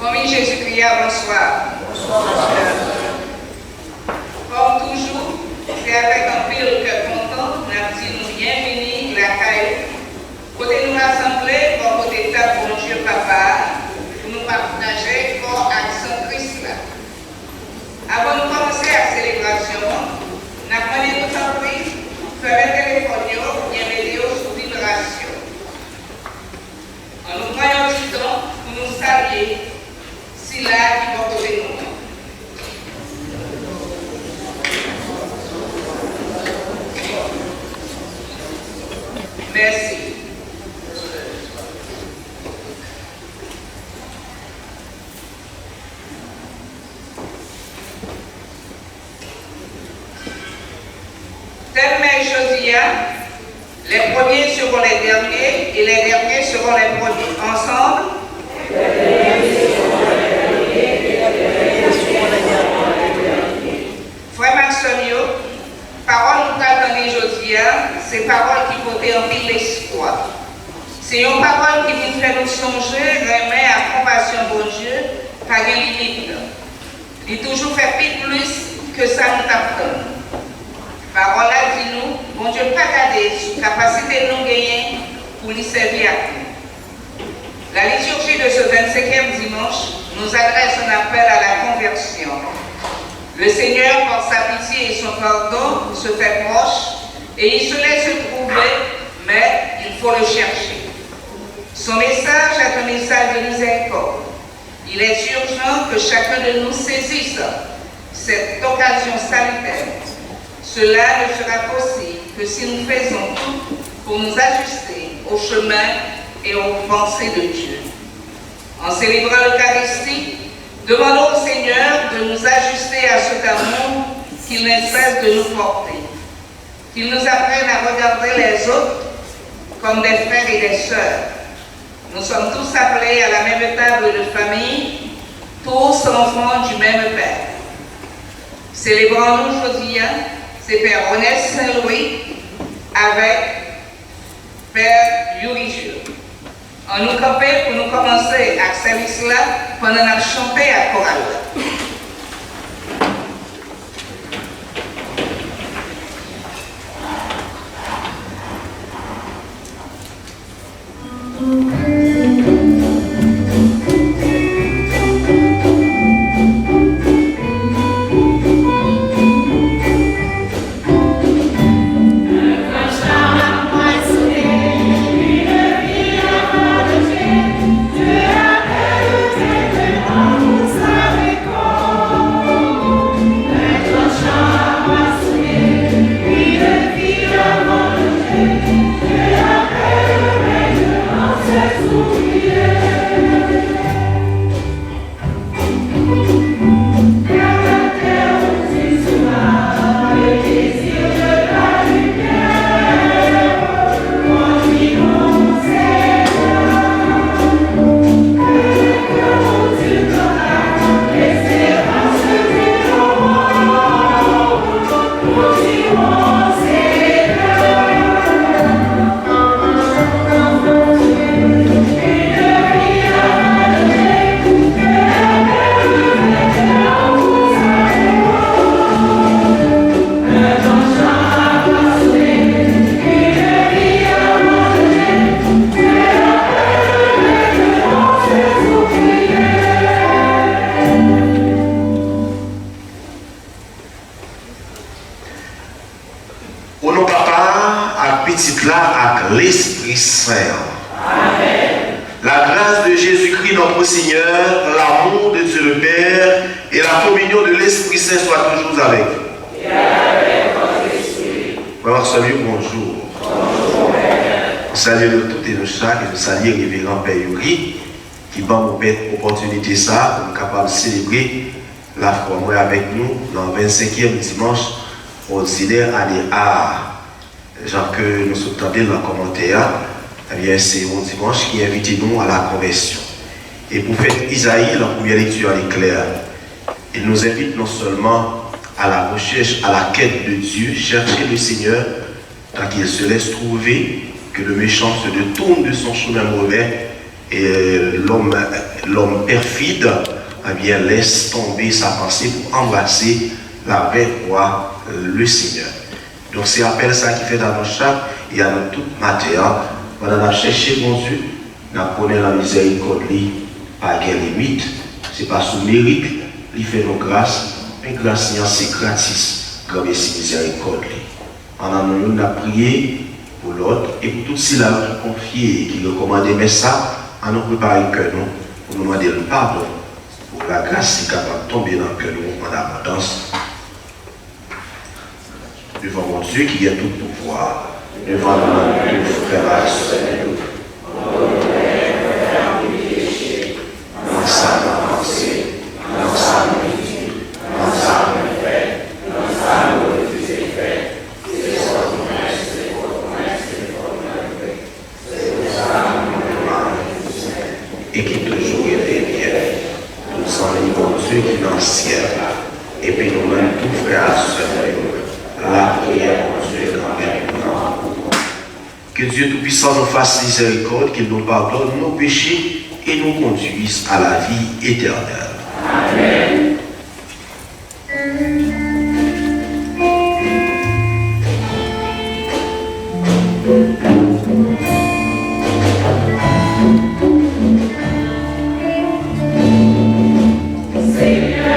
Famille Jésus-Christ, bonsoir. Bonsoir. Comme toujours, c'est avec un pile que content, nous avons bienvenue la caille. Côté nous rassembler, pour côté table, bon Dieu, papa, pour nous partager corps action Christ là. Avant de commencer la célébration, nous avons demandé tout en prise, faire un téléphone, bien météo sous vibration. En nous voyant du temps, pour nous saluer, si là qui va côté nous. Merci. Thème Josia, les premiers seront les derniers et les derniers seront les premiers. Ensemble, Frère Maxonio, parole nous t'attendait Josia, c'est parole qui portent en pile l'espoir. C'est une parole qui nous fait nous songer, remet à compassion bon Dieu, pas de limite. Il toujours fait plus que ça nous t'attend. Parole là dit nous, bon Dieu pas garder sous capacité de nous gagner pour lui servir à nous. La liturgie de ce 25e dimanche nous adresse un appel à la conversion. Le Seigneur, par sa pitié et son pardon, se fait proche et il se laisse trouver, mais il faut le chercher. Son message est un message de miséricorde. Il est urgent que chacun de nous saisisse cette occasion salutaire. Cela ne sera possible que si nous faisons tout pour nous ajuster au chemin et aux pensées de Dieu. En célébrant l'Eucharistie, demandons au Seigneur de nous ajuster à cet amour qu'il ne cesse de nous porter. Qu'il nous apprenne à regarder les autres comme des frères et des sœurs. Nous sommes tous appelés à la même table de famille, tous enfants du même Père. Célébrons-nous aujourd'hui, c'est Père Honest Saint-Louis avec Père Yurigio. On nous camper pour nous commencer à ce service-là pendant qu'on a chanté à chorale. Salut révérend Père Yuri qui va nous permettre l'opportunité ça pour nous capables de célébrer la foi avec nous dans le 25e dimanche ordinaire année A. Genre que nous sommes dans le commentaire, eh bien c'est un dimanche qui invite nous à la conversion. Et pour faire Isaïe, la première lecture est claire. Il nous invite non seulement à la recherche, à la quête de Dieu, chercher le Seigneur tant qu'il se laisse trouver, que le méchant se détourne de son chemin mauvais Et l'homme perfide, eh bien, laisse tomber sa pensée pour embrasser la vraie voie, le Seigneur. Donc c'est appel ça qui fait dans nos chaque et à notre toute matière. On a cherché mon Dieu, on connaît la miséricorde, pas de limite, c'est pas sous mérite, il fait nos grâces, mais grâce c'est gratis, grand merci miséricorde. On a prié pour l'autre et pour tous ceux-là qui confient et qui recommandent, mais ça, on nous prépare que nous, pour nous demander le pardon, pour la grâce qui est capable de tomber dans le cœur nous en abondance. Devant mon Dieu qui a tout pouvoir, devant nous, frères et sœurs, dans sa pensée, dans sa musique, dans sa fait, dans sa motivation fait, c'est ça et qui toujours était bien, tout sans les bon Dieu qui est dans le ciel, et puis nous-mêmes, tous frères et sœurs, la prière, mon Dieu, quand même. Que Dieu Tout-Puissant nous fasse miséricorde, qu'il nous pardonne nos péchés et nous conduise à la vie éternelle. Amen. Seigneur,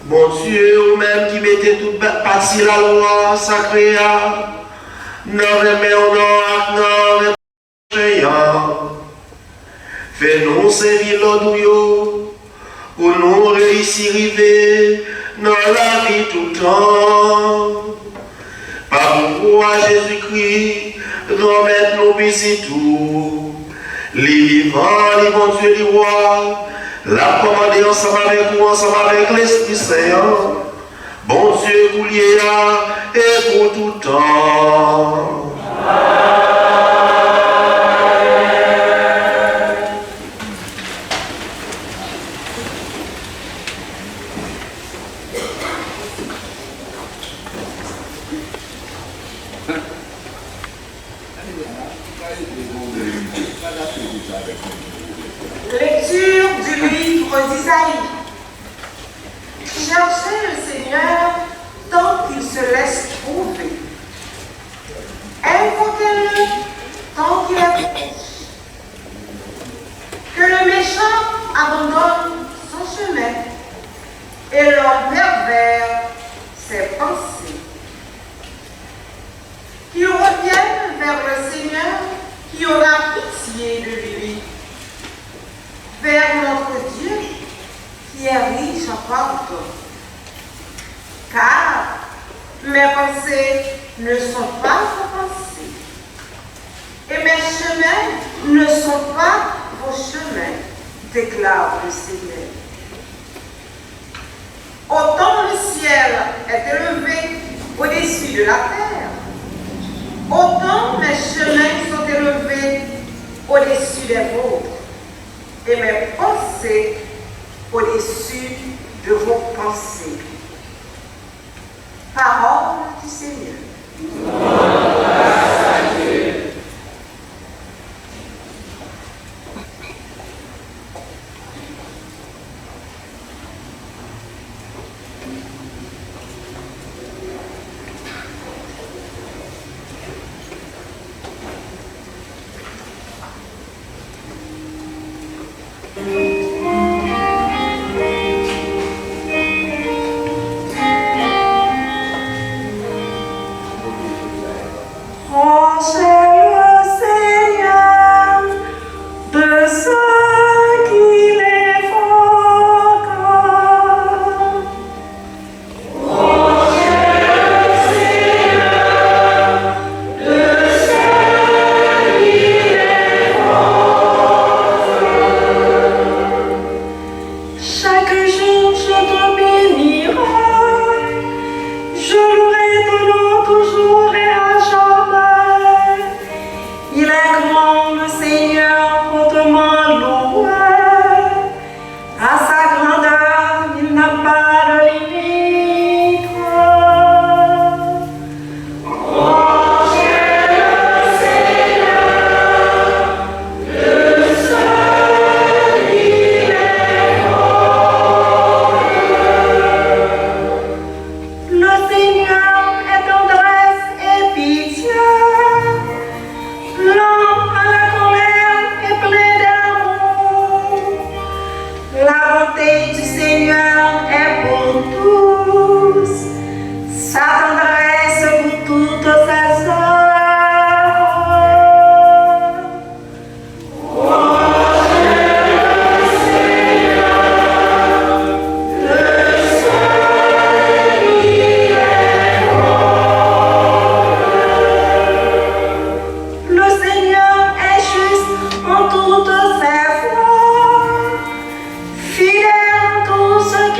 Bon Dieu, ou même qui mettez toute partie la loi sacrée, nous remettons fais-nous servir l'audio pour nous réussir à arriver dans la vie tout le temps. Par pourquoi Jésus-Christ, remettre nos petits tout, les vivants, les bons Dieu, les rois, la commander ensemble avec nous, ensemble avec l'Esprit Saint. Bon Dieu, vous liez et pour tout temps. Lecture du livre d'Isaïe. Cherchez le Seigneur tant qu'il se laisse trouver. Invoquez-le tant qu'il est proche. Que le méchant abandonne son chemin et l'homme pervers ses pensées. Qu'il revienne vers le Seigneur qui aura pitié de lui. Vers notre Dieu qui est riche en pardon. Car mes pensées ne sont pas vos pensées, et mes chemins ne sont pas vos chemins, déclare le Seigneur. Autant le ciel est élevé au-dessus de la terre, autant mes chemins sont élevés au-dessus des vôtres, et mes pensées au-dessus de vos pensées. Parole du Seigneur. Grâce à Dieu. Fidèle en tout ce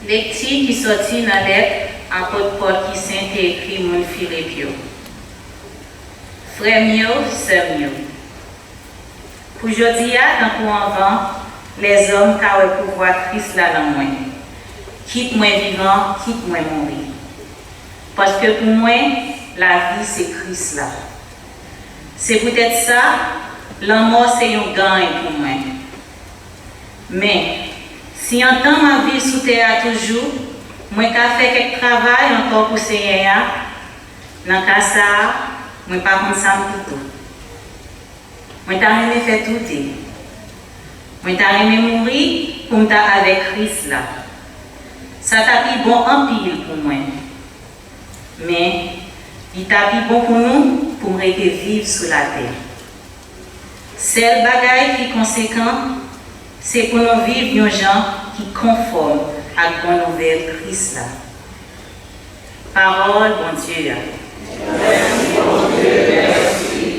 Les petits qui sortit dans lettre apôtre Paul qui saint et écrit mon Philippe. Frère mieux, sœur mieux. Pour aujourd'hui, dans le avant, les hommes qui ont pouvoir Christ là dans moi. Quitte moi vivant, quitte moi mourir. Parce que pour moi, la vie c'est Christ là. C'est peut-être ça, la mort c'est un gain pour moi. Mais si en temps ma vie sous terre toujours, moi qui fait quelques travail encore pour Seigneur, dans le cas ça, moi pas comme ça tout. Moi t'ai fait tout. Moi t'ai mourir pour m'être avec Christ là. Ça t'a pris bon en pile pour moi. Mais il t'a pris bon pour nous pour me rester vivre sur la terre. Seul bagaille qui est conséquent, c'est pour nous vivre des gens qui conforment à la bonne nouvelle Christ là. Parole, bon Dieu. Merci, bon Dieu, merci.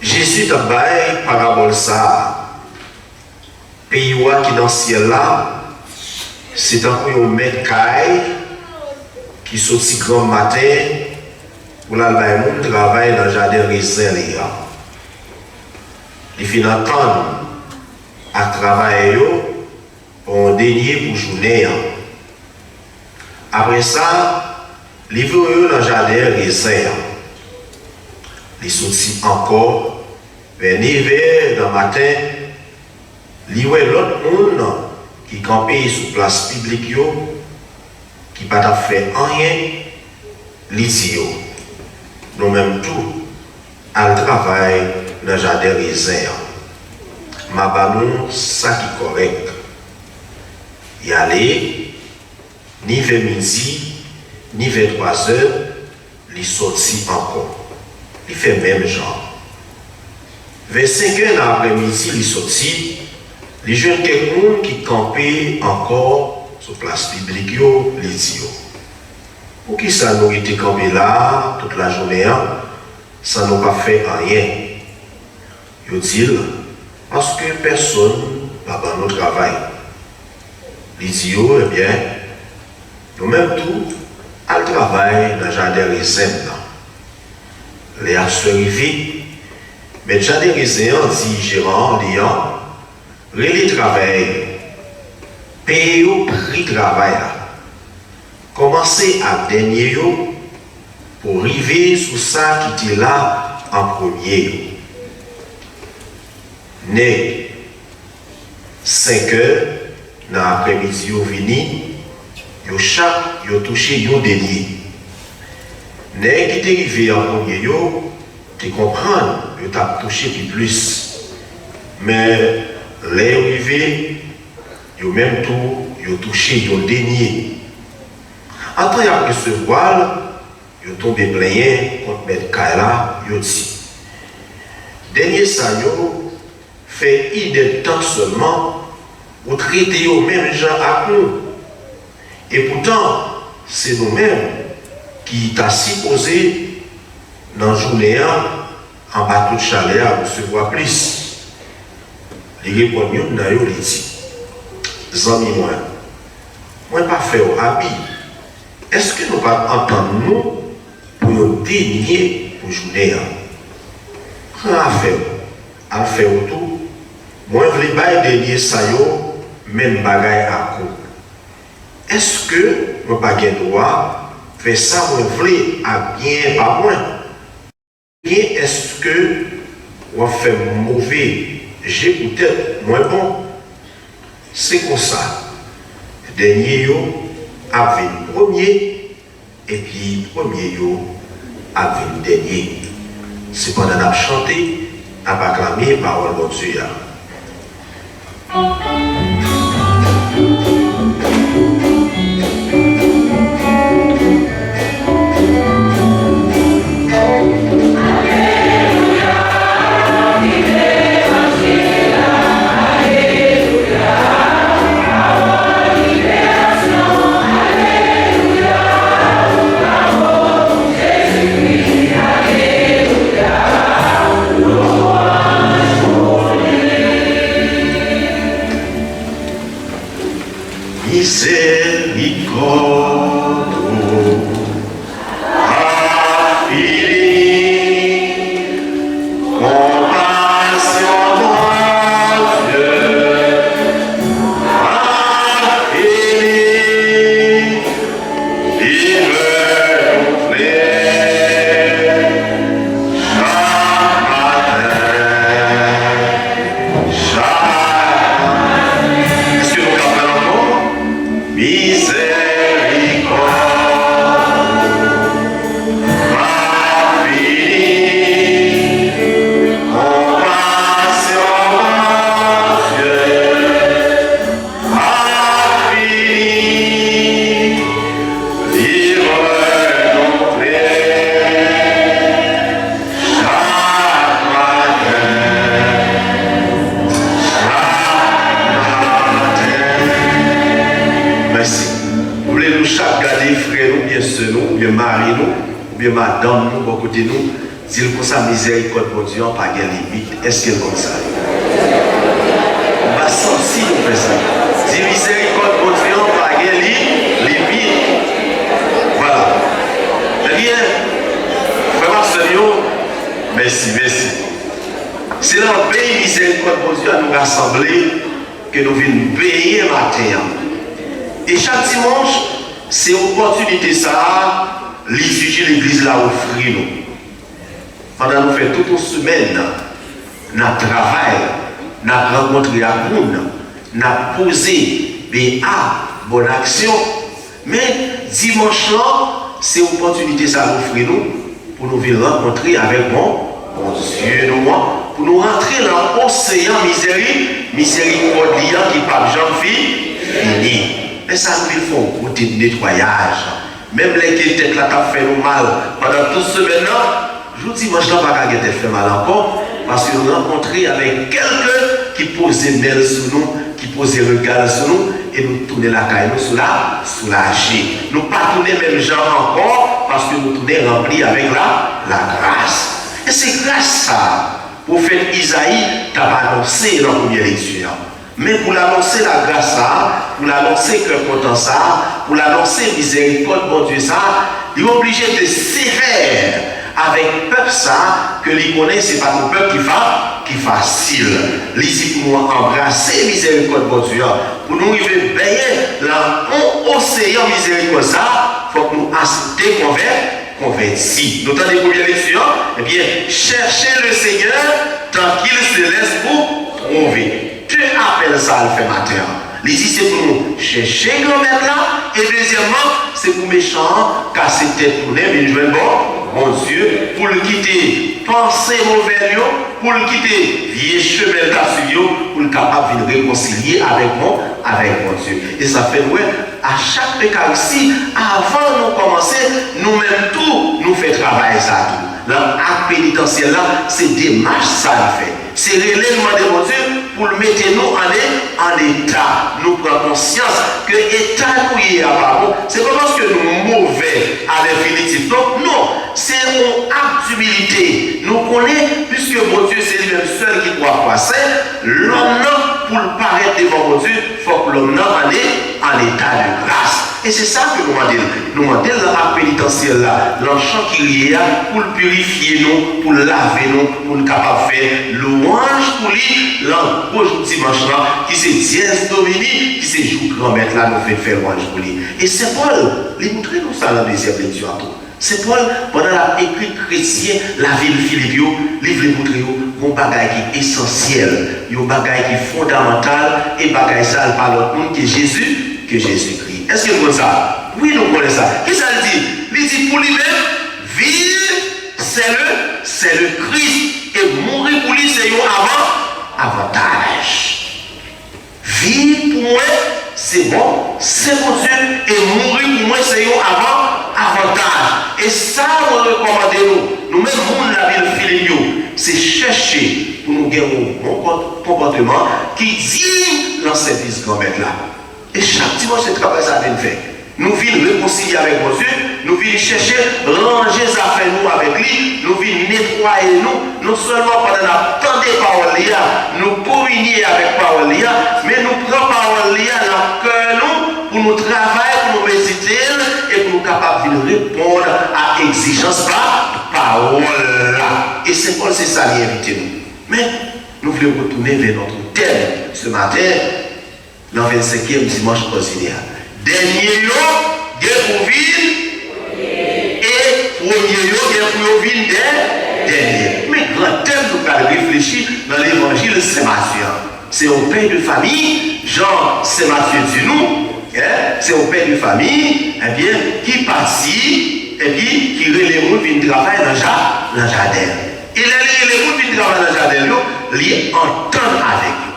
Jésus t'a baillé parabole ça. Pays qui dans le ciel là, c'est un peu un maître caille qui sortit grand matin pour aller travailler dans le jardin raisin. Il finit entendre à travailler pour un dernier pour journée. Après ça, il va dans le jardin raisin. Il sortit encore vers 9h dans le matin. Il voit l'autre monde qui campait sur place publique qui n'a pas fait rien. Il dit nous-mêmes tout à travail dans le jardin raisin. Ma banon, ça qui est correct. Y aller, ni vers midi, ni vers 3 heures, il sortit encore. Il fait même genre. Vers 5 heures dans l'après-midi, il sortit. Les jeunes quelqu'un qui campaient encore sur place publique, il dit pour qui ça nous été campé là toute la journée, ça n'a pas fait rien. Il dit parce que personne n'a pas notre travail. Il dit eh bien, nous-mêmes tout, à le travail dans le jardin raisin. Les assurés arrivés, mais le jardin raisin dit gérant, Léon, les travail, payer au prix travail. Commencez à dernier pour arriver sur ça qui était là en premier. Né 5 heures dans l'après-midi, vous venez, vous chaque vous touché un dernier. Né qui est arrivé en premier, tu comprends, vous t'as touché plus. Mais les arrivés, vous même tout, vous touché un dernier. Après ce voile, Ils tombé plaigné contre M. Kaila, ils dit. Dernier ça, fait idée de temps seulement pour traiter aux mêmes gens à nous. Et pourtant, c'est nous-mêmes qui t'a supposé dans la journée en bateau de chalet à recevoir plus. Les répondants n'a eu dit. Zami moi pas fait au habit. Est-ce que nous pas entendre nous pour nous dénier pour journée? Quand à faire tout, moi je veux pas dénier ça yo même bagaille à coup. Est-ce que moi pas gain droit faire ça moi veux à bien pas moins? Bien est-ce que moi fait mauvais, j'ai peut-être moins bon? C'est comme ça. Dernier yo a venu premier et puis premier yo a venu dernier. C'est pendant qu'on a chanté, on a acclamé parole de Dieu. Madame nous, beaucoup de nous, dit pour sa miséricorde, mon Dieu, pas de limite. Est-ce qu'elle comme ça? On va sentir nous faire ça. Dit miséricorde, mon Dieu, pas de limite. Voilà. Eh bien, vraiment sérieux, merci. C'est dans le pays miséricorde, mon Dieu, à nous rassembler que nous venons payer matin. Et chaque dimanche, c'est opportunité ça. L'issue de l'église l'a offert nous. Pendant nous faire toute une semaine, nous travaillons, nous rencontré à monde, nous posé des bonne action. Mais dimanche là, c'est opportunité ça offrir nous pour nous venir rencontrer avec mon Dieu nous, pour nous rentrer dans l'océan miséricorde qui par Jean-Philippe fini. Mais ça nous fait un côté de nettoyage. Même les qui étaient là, qui fait nous mal pendant toute semaine, je vous dis, moi, je n'ai pas fait mal encore, parce que nous rencontrons avec quelqu'un qui posait mail sur nous, qui posait regard sur nous, et nous tournons la caille soulagés. Nous ne pas tourner même gens encore, parce que nous tournons remplis avec la grâce. Et c'est grâce ça, pour faire Isaïe, tu as annoncé dans la première lecture. Mais pour l'annoncer la grâce, pour l'annoncer que content ça, pour l'annoncer miséricorde, bon Dieu ça, il est obligé de sévère avec le peuple ça, que les connaît, ce n'est pas mon peuple qui est facile. Ici pour nous embrasser miséricorde, bon Dieu, pour nous arriver baigner dans l'océan miséricorde ça, il faut que nous acceptions convertis. Nous avons des premières lections, eh bien, cherchez le Seigneur tant qu'il se laisse pour trouver. Dieu appelle ça à le faire matin. Ici, c'est pour nous chercher grand-mère là. Et deuxièmement, c'est pour méchants, casser tête tournée, mais jouer bon Dieu, pour le quitter, penser mauvais, pour le quitter, vieux chemin d'assurer, pour le capable de réconcilier avec mon Dieu. Et ça fait, ouais, à chaque pécaristie, avant de commencer, nous-mêmes tout, nous fait travailler ça tout. L'acte pénitentiel là, c'est démarche ça à faire. C'est l'élément de mon Dieu pour le mettre nous en état. Nous prenons conscience que l'état nous y est pas bon. C'est pas parce que nous sommes mauvais à l'infinitif. Donc non, c'est un acte d'humilité. Nous connaissons, puisque mon Dieu c'est lui-même seul qui doit passer, l'homme pour le paraître devant mon Dieu, il faut que l'homme en est en état de grâce. Et c'est ça que nous demandons. Nous demandons l'acte pénitentiel là, l'enchant qui y a pour le purifier nous, pour le laver nous, pour le capable de faire louange pour lui, l'ange dimanche là, qui c'est dièse Dominique, qui c'est jour grand-maître là, nous fait faire louange pour lui. Et c'est Paul, il montre nous ça dans la deuxième lecture à tout. C'est Paul, pendant la écrit chrétien, la ville Philippe, il veut montrer un bagage qui est essentiel, un bagage qui est fondamental, et bagage ça par l'autre monde qui est Jésus-Christ. Est-ce que vous connaissez ça? Oui, nous connaissons ça. Qu'est-ce qu'il dit? Il dit pour lui-même, vivre, c'est le Christ. Et mourir pour lui, c'est un avantage. Vivre pour moi, c'est bon, c'est mon Dieu. Et mourir pour moi, c'est un avantage. Et ça, on recommande nous-mêmes, nous, la ville Philippe, c'est chercher pour nous gagner un bon comportement qui dit dans cette service grand-mère là. Et chaque dimanche, c'est travail ça vient faire. Nous venons réconcilier avec mon Dieu, nous venons chercher, ranger les affaires nous avec lui, nous venons nettoyer nous, non seulement pendant la temps des paroles, nous communier avec parole, mais nous prenons parole dans le cœur nous, pour nous travailler, pour nous méditer et pour nous capables de répondre à l'exigence par parole. Et c'est pour ça que nous invitons nous. Mais nous voulons retourner vers notre thème ce matin. Dans le 25e dimanche ordinaire. Dernier jour, il y a pour vivre, et premier jour, il y a pour vivre dernier. Mais grand thème, nous allons réfléchir dans l'évangile Saint-Matthieu. C'est au père de famille, Jean Saint-Matthieu dit nous, c'est au père de famille, eh bien, qui participe, et puis qui relève les gens qui travaillent dans le jardin. Et les gens qui travaillent dans le jardin, ils entendent avec eux.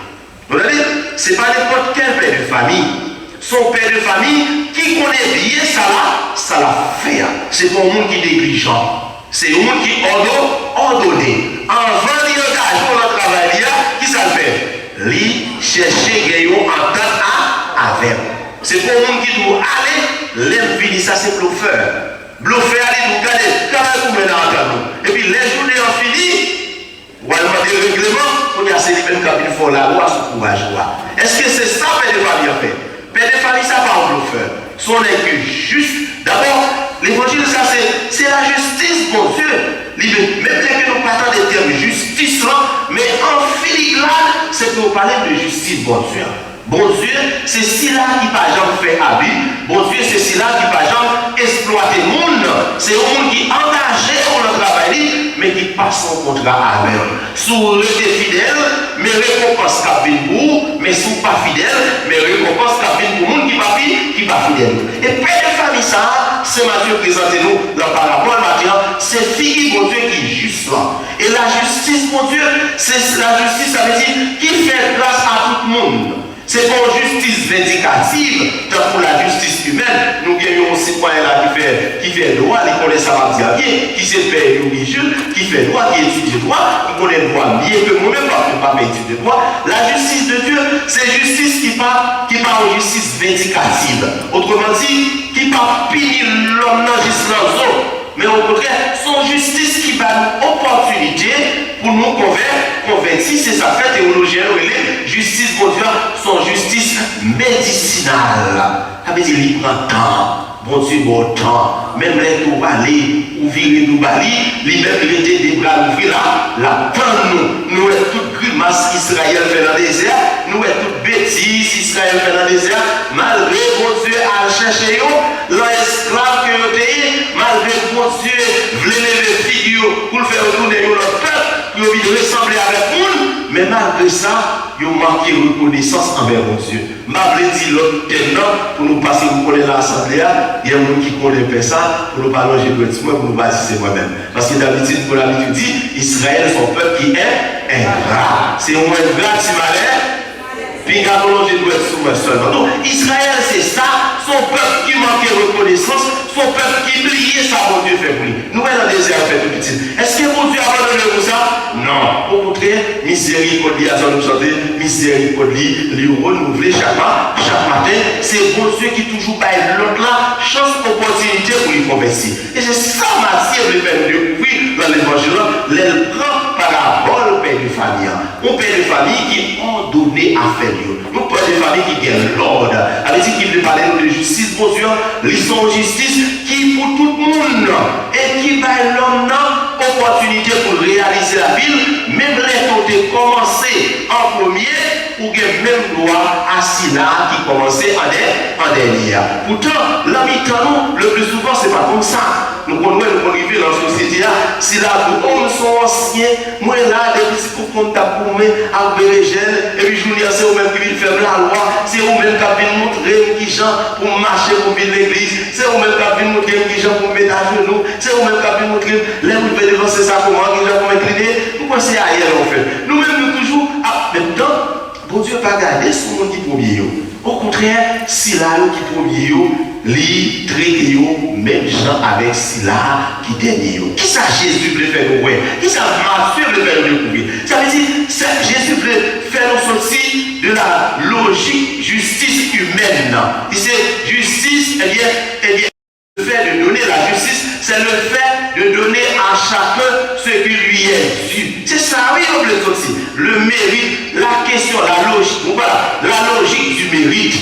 Vous voyez, ce n'est pas n'importe quel père de famille. Son père de famille qui connaît bien ça l'a fait. C'est pas un monde qui est négligent. C'est un monde qui est ordonné. Avant d'engager pour le travail, qui ça fait? Lui chercher gagner en temps avec. C'est pas un monde qui doit aller, l'infini, ça c'est bluffeur. Bluffeur, allez nous garder, quand même, nous. Et puis les journées ont fini. Ou alors des règlements, on y a ces mêmes cabines font la loi sous courage. Est-ce que c'est ça que Père de famille a fait? Père de famille, ça va en bluffeur. Son est que juste. D'abord, l'évangile, ça c'est la justice, mon Dieu. Même que nous parlons des termes justice, mais en filigrane, c'est pour parler de justice, mon Dieu. Bon Dieu, c'est cela qui par exemple fait habit. Bon Dieu, c'est cela qui par exemple exploite le monde. C'est un monde qui est engagé pour le travail, mais qui passe son contrat avec. Si vous êtes fidèle, mais récompense cabine pour, mais si vous pas fidèle, mais récompense cabine pour le monde qui n'est pas fidèle. Et père de famille, ça, c'est Matthieu présentez-nous dans parabole, Matthieu, c'est fille, mon Dieu, qui est juste là. Et la justice, mon Dieu, c'est la justice, ça veut dire, qui fait grâce à tout le monde. C'est pas une justice vindicative, tant pour la justice humaine. Nous gagnons un citoyen là qui fait droit, qui connaît sa matière bien, qui sait faire religieux, qui fait droit, qui étudie droit, qui connaît le droit mieux que moi-même, parce que je ne pas étudier droit. La justice de Dieu, c'est justice qui parle de justice vindicative. Autrement dit, qui parle punir l'homme dans justice. Mais au contraire, son justice qui va nous opportunité pour nous convertir, c'est sa fait théologienne, justice, mon Dieu, son justice médicinale. Ça veut dire qu'il prend temps. Bon Dieu, bon temps. Même les tout balés, ou virer tout balés, lui-même, il était des bras ouverts là, la peine nous. Nous sommes toutes grimaces Israël fait dans le désert, nous sommes toutes bêtises Israël fait dans le désert, malgré bon Dieu à chercher l'esclave que vous avez, malgré bon Dieu voulait lever figure pour le faire retourner notre peuple, pour lui ressembler avec nous, mais malgré ça, ils ont manqué de reconnaissance envers mon Dieu. Malgré dit l'autre tenant, pour nous passer, vous connaissez l'assemblée, il y a un monde qui connaît ça, pour nous parler de moi, pour nous baptiser moi-même. Parce que d'habitude, pour l'habitude dit, Israël, son peuple qui est ingrat. C'est un ingrat, si malin, puis il a prolongé de être sous moi seulement. Donc, Israël, c'est ça, son peuple qui manquait de reconnaissance. reconnaissance, son peuple qui lié ça, bon Dieu fait pour lui. Nous, dans le désert, fait tout petit. Est-ce que mon Dieu a abandonné pour ça? Non. Au contraire, miséricorde, à nous chanter, miséricorde, lui renouveler chaque matin. C'est bon Dieu qui toujours baille l'autre là, chance, opportunité pour lui convertir. Et c'est ça, Matthieu, le Père de découvrir dans l'évangile, les grands paraboles, père de famille. Un père de famille qui ont donné à faire Dieu. Nous, père de famille qui gagne l'ordre. Avec dit qu'il veut parler de justice, bon Dieu, l'histoire de justice qui pour tout le monde et qui baille l'homme opportunité pour réaliser la ville, même les côtés commencé en premier, ou même droit à Sina qui commençait en dernier. Pourtant, l'habitant, le plus souvent, c'est pas comme ça. Nous connaissons dans la société, si là, les hommes sont anciens, moi là, des petits coups t'a pour moi, à Bérégel, et puis je vous dis, c'est eux-mêmes qui viennent faire la loi, c'est eux-mêmes qui viennent montrer qui gens pour marcher pour venir l'église, c'est eux-mêmes qui viennent montrer qui gens pour mettre à genoux, c'est eux-mêmes qui viennent montrer les vous devez c'est ça comment, qui gens pour incliner. Pourquoi c'est ailleurs en fait? Nous-mêmes, nous toujours, même temps, bon Dieu, pas garder ce monde qui premier. Au contraire, si là, qui premier, li traité même gens avec Sila qui dernier. Qui ça Jésus veut faire nous voir? Qui ça Matthieu veut faire nous découvrir? Ça veut dire Jésus veut faire nous sortir de la logique justice humaine. Il c'est justice, eh bien, le fait de donner la justice, c'est le fait de donner à chacun ce qui lui est dû. C'est ça, oui, on veut sortir. Le mérite, la question, la logique. Voilà, la logique du mérite.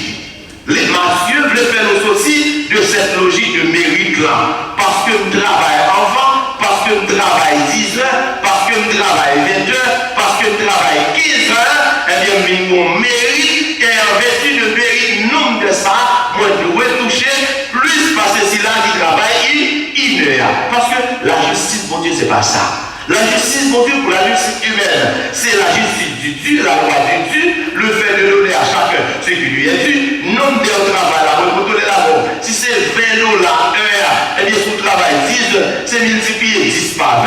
Les Matthieu veulent faire nous sortir de cette logique de mérite-là. Parce que je travaille avant, parce que je travaille 10 heures, parce que je travaille 20 heures, parce que je travaille 15 heures, eh bien, mon mérite, et en vertu de mérite, nombre de ça, moi, je dois toucher plus parce que c'est là qui travaille une heure. Parce que la justice, mon Dieu, c'est pas ça. La justice, mon Dieu, pour la justice humaine, c'est la justice du Dieu, la loi du Dieu, le fait de donner à chacun ce qui lui est dû, non de travail là, pour donner la mort. Si c'est 20 € la heure, eh bien, son travail 10 heures, c'est multiplié 10 par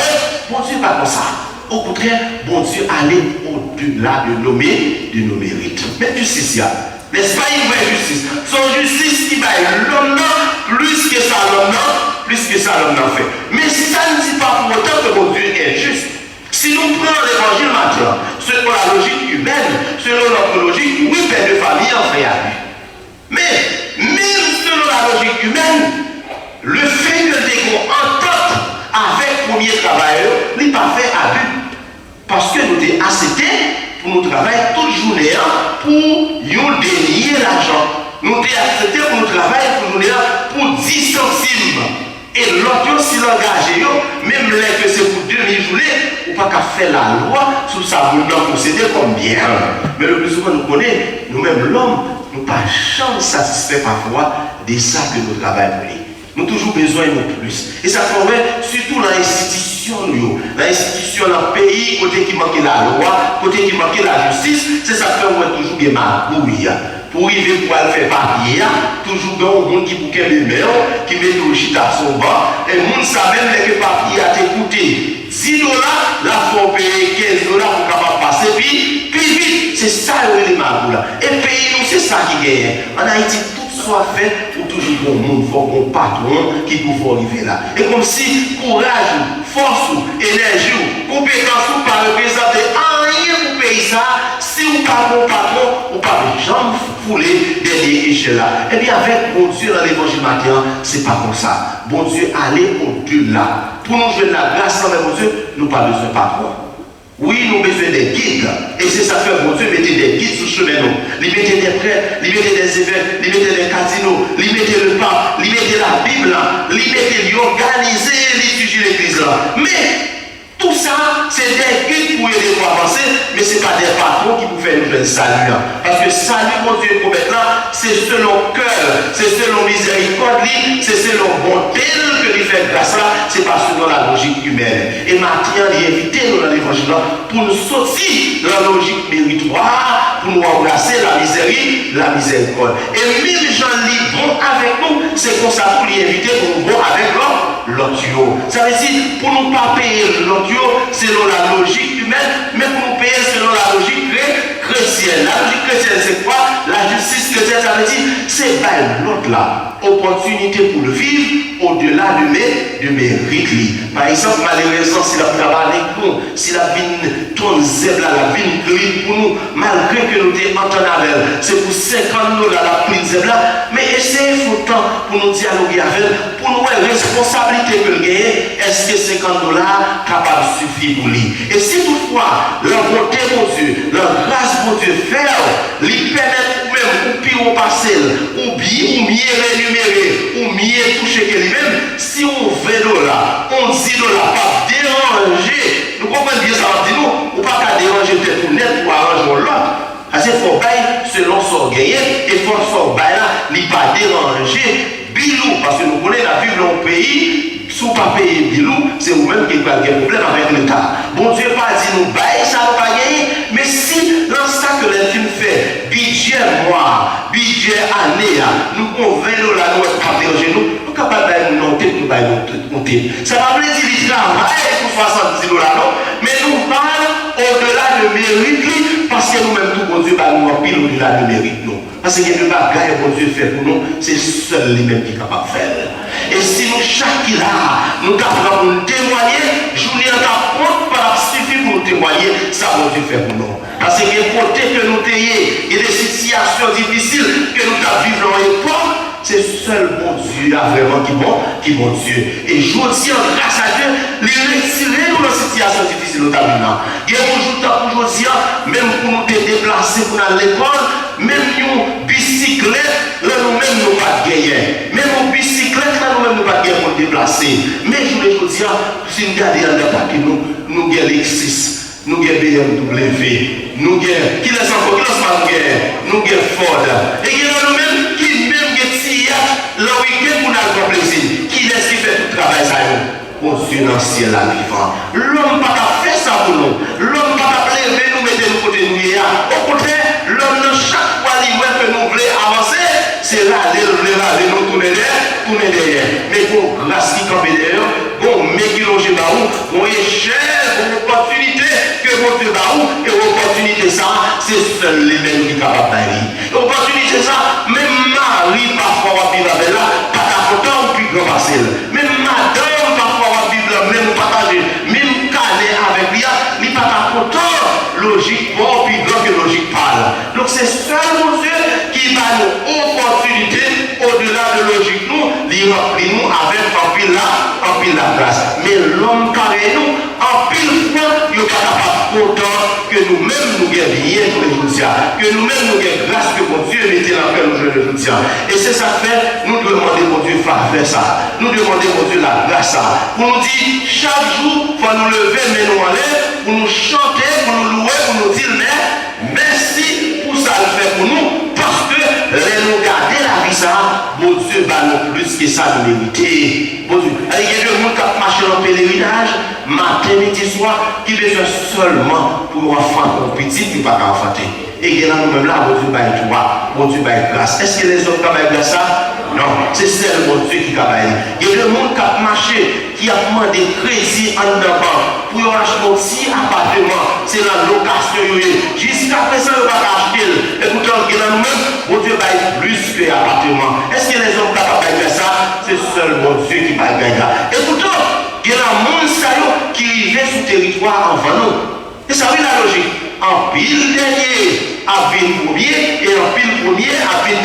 20, mon Dieu, pas comme ça. Au contraire, bon Dieu, allait au-delà de nos mérites. Mais justice, n'est-ce pas une vraie justice? Son justice qui va l'homme plus que ça l'homme fait. Mais ça ne dit pas pour autant que mon Dieu est juste. Si nous prenons l'évangile maintenant, selon la logique humaine, selon notre logique, oui, père de famille en fait abus. Mais même selon la logique humaine, le fait que des gros entente avec premier travailleur n'est pas fait abus. Parce que nous avons accepté pour nous travailler toute journée pour nous dénier l'argent. Nous avons accepté pour nous travailler toute journée pour 10 centimes. Et l'autre, si l'engagé, même là que c'est pour demi-journée, ou pas qu'à faire la loi sur sa boule d'en procéder comme bien. Mais le plus souvent, nous connaissons, nous-mêmes l'homme, nous pas jamais satisfait parfois de ça que nous travaillons. Nous avons toujours besoin de plus. Et ça convient surtout dans l'institution, dans le pays, côté qui manque la loi, côté qui manque la justice, c'est ça que nous avons toujours des magouilles. Pour arriver pour aller faire papier, toujours dans le monde qui bouquet les mails, qui met le chita à son banc, et le monde savait même que le papier a été coûté 10 $, là, il faut payer 15 $ pour capable passer, puis vite, c'est ça les magouilles. Et pays, nous, c'est ça qui gagne. En Haïti, tout soit fait pour toujours bon monde, il faut bon patron qui peut arriver là. Et comme si courage, force, énergie, compétence pas représenter rien pour payer ça, si vous pas bon patron, vous pas jamais fouler derrière échelle là. Et bien avec bon Dieu dans l'évangile matin, c'est pas comme ça. Bon Dieu allez au-delà. Pour nous jouer la grâce avec bon Dieu, nous pas besoin de patron. Oui, nous avons besoin des guides. Et c'est ça que bon Dieu mettez des guides sur le chemin. Il mettez des prêtres, il mettez des évêques, il mettez des casinos, il mettez le pape, il mettez la Bible, il mettez l'organiser, l'étudier l'église là. Mais tout ça, c'est des guides pour aider pour avancer, mais ce n'est pas des patrons qui vous font nous faire salut. Parce que salut, mon Dieu, pour maintenant, c'est selon cœur, c'est selon miséricorde, c'est selon bonté que lui fait grâce là, c'est pas selon la logique humaine. Et maintenant, il invite nous dans l'évangile pour nous sortir de la logique méritoire, pour nous embrasser la miséricorde. Et même gens libres avec nous, c'est comme ça pour lui inviter pour nous voir avec l'autre. Ça veut dire, pour nous pas payer l'autre selon la logique humaine, mais pour nous payer selon la logique chrétienne. La logique chrétienne, c'est quoi? La justice chrétienne, ça veut dire, c'est pas l'autre là. opportunité pour le vivre au-delà de mes rites. Par exemple, malheureusement, si la travail avec nous, si la vie tourne zèbre, la vie gris pour nous, malgré que nous sommes entendus avec elle, c'est pour 50 $ la prise zèbre là, mais essayez temps pour nous dialoguer avec elle, pour nous la responsabilité que nous gagnons, est-ce que 50 $ capable de suffire pour lui? Et si toutefois, la bonté mon Dieu, la grâce mon Dieu, faire, lui permettre même, ou pire au passé, ou bien, ou mieux rémunérer, ou mieux toucher que lui-même, si on fait $, on dit $, pas déranger, nous comprenons bien ça, on dit nous, ou pas qu'à déranger peut-être pour net ou arranger l'autre. Parce qu'il faut bailler selon son gagné, et faut son bail là, il pas déranger, bilou, parce que nous connaissons la vie dans le pays, sous pas payer bilou, c'est vous-même qui avez un problème avec l'État. Bon Dieu pas dit nous bailler, ça nous pas gagner, mais si dans ça que les films fait, budget mois, budget année, nous avons $20, nous ne pas déranger nous, nous sommes capables de monter, nous monter. Ça va plaisir du travail pour $70, non, mais nous parlons au-delà de mérite, parce que nous-mêmes, tout bon Dieu, nous en pile au-delà de mérite, non. Parce que le bagage que bon Dieu fait pour nous, c'est seul lui-même qui est capable de faire. Et si nous, chaque là, nous avons pour nous témoigner, je vous dis, compte par suffit pour nous témoigner, ça bon Dieu fait pour nous. Parce que côté que nous ayons, et des situations difficiles que nous vivons dans l'époque, c'est seul bon Dieu vraiment qui bon Dieu. Et je vous dis, grâce à Dieu, les retirer nous dans cette situation difficile au Tabina. Il y a toujours pour dire, même pour nous déplacer pour aller à l'école, même une bicyclette, là nous-mêmes nous pas gagner. Même une bicyclette, là nous-mêmes nous pas gagner pour nous déplacer. Mais je voulais vous dire, si nous regardons dans le paquet, nous avons Lexus, nous avons BMW, nous avons, qui laisse encore, qui laisse pas nous avons Ford. Et il y a nous-mêmes qui même le week-end pour notre plaisir. Qui laisse qui fait tout le travail ça? Bon Dieu dans le ciel là vivant. L'homme n'a pas fait ça pour nous. L'homme n'a pas levé nous mettre nous côté nous. Au contraire, l'homme chaque fois que nous voulons avancer, c'est là de nous tourner derrière. Mais pour grâce qui campe derrière, bon mais qui loge baou, bon échelle, bon opportunité que bon Dieu baou, et opportunité ça, c'est seul les mêmes qui sont capables d'aller. Opportunité ça, même Marie parfois va vivre avec là, pas content ou plus grand facile. Même madame parfois va vivre même partager, même caler avec lui, il pas content, logique pas plus grand que logique parle. Donc c'est seul mon Dieu qui va nous opportunité au-delà de logique nous, il remplit nous avec en pile la grâce. Mais l'homme pareil nous, en pile fois, il n'est pas capable content que nous-mêmes nous gagnons bien tous les jours, que nous-mêmes nous gagnons grâce que mon Dieu mettait dans le nous les jours. Et c'est ça que fait, nous demandons mon Dieu faire ça. Nous demandons mon Dieu la grâce ça. Pour nous dire, chaque jour, il faut nous lever, mais nous en l'air, pour nous chanter, pour nous louer, pour nous dire, merci pour ça le fait pour nous, parce que nous garder la vie ça, mon Dieu va nous plus que ça de mériter. Bon Dieu. Il y a des gens qui marchent en pèlerinage, matin, midi, soir, qui besoin seulement pour enfants, pour petit, qui ne pas enfanter. Et il y a nous-mêmes là, mon Dieu va être droit, mon Dieu va être grâce. Est-ce que les autres capables de ça? Non, c'est seul mon Dieu qui est capable. Il y a des gens qui ont marché, qui ont demandé crédit en dedans pour acheter un petit appartement. C'est la location. Jusqu'à présent, on va acheter. Et pourtant, il y a nous-mêmes, mon Dieu va être plus que appartement. Est-ce que les hommes sont capables de faire ça? C'est seul mon Dieu qui va gagner. Et pourtant, il y a un monde qui vivait sous territoire en nous. Et ça veut la logique. En pile dernier à ville premier et en pile premier à ville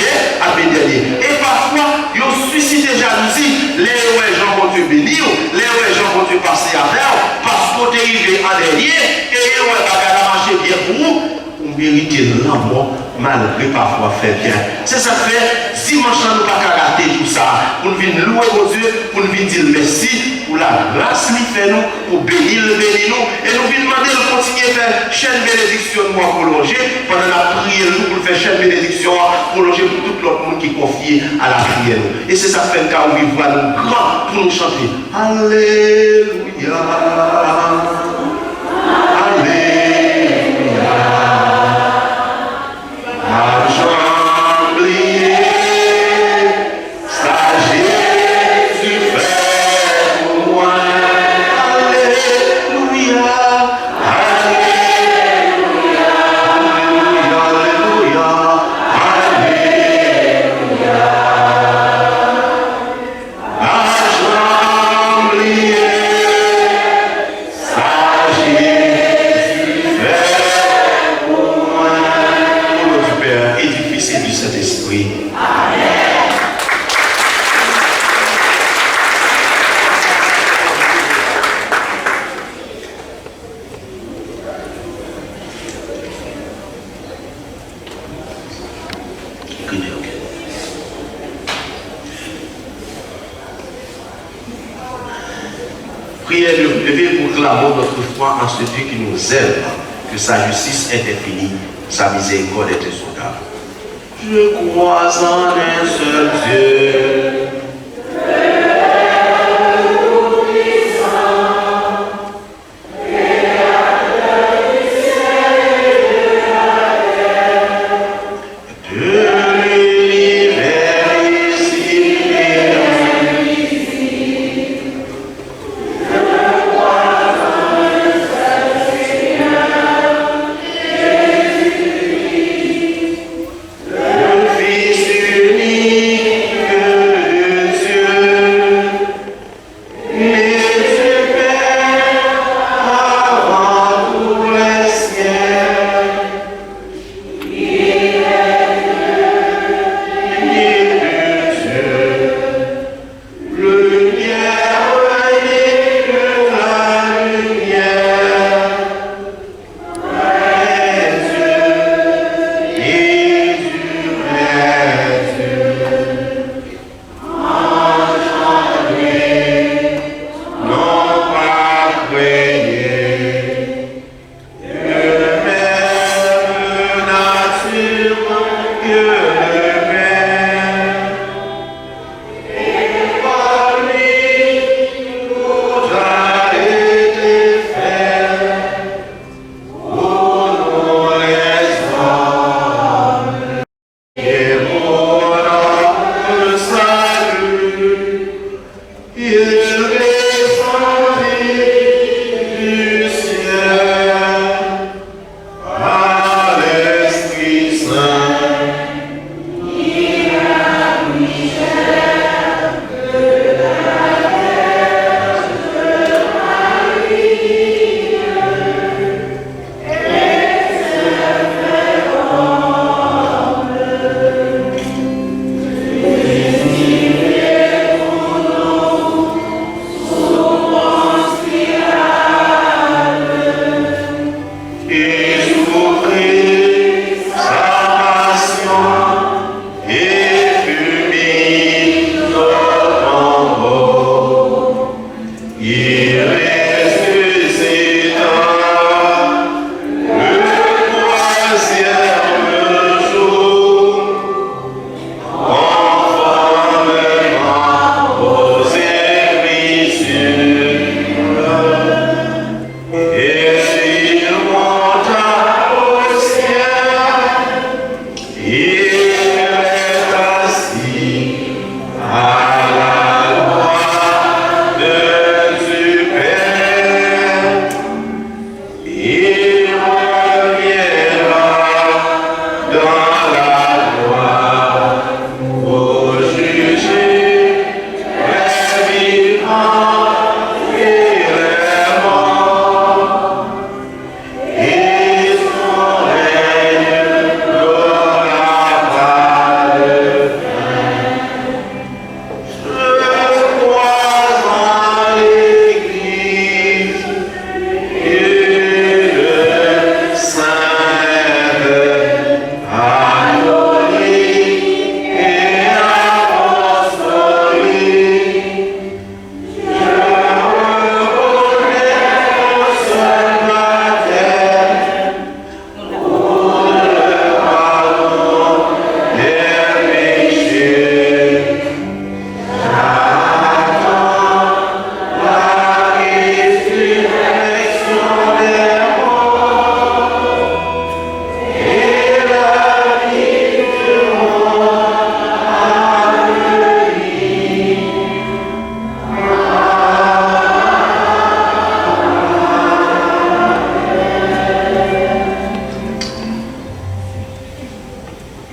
dernier. Et parfois, ils ont suscité jalousie. Les gens vont te bénir, les gens vont te passer à terre, parce qu'on est arrivé en dernier, et ils ont marché bien pour vous. Vous méritez l'amour, malgré parfois fait bien. C'est ça que fait, dimanche, nous ne pouvons pas rater tout ça. Pour nous venir louer mon Dieu, pour nous venir dire merci, pour la grâce qu'il fait nous, pour bénir nous, et nous venir demander de continuer à faire chaîne bénédiction pour prolonger, pendant la prière, nous pour faire chaîne bénédiction, prolonger pour tout l'autre monde qui est confié à la prière. Et c'est ça que fait quand on voit nous grand pour nous chanter. Alléluia. Alléluia. Priez de lever pour clamons notre foi en ce Dieu qui nous aime, que sa justice est infinie, sa miséricorde est insondable. Je crois en un seul Dieu.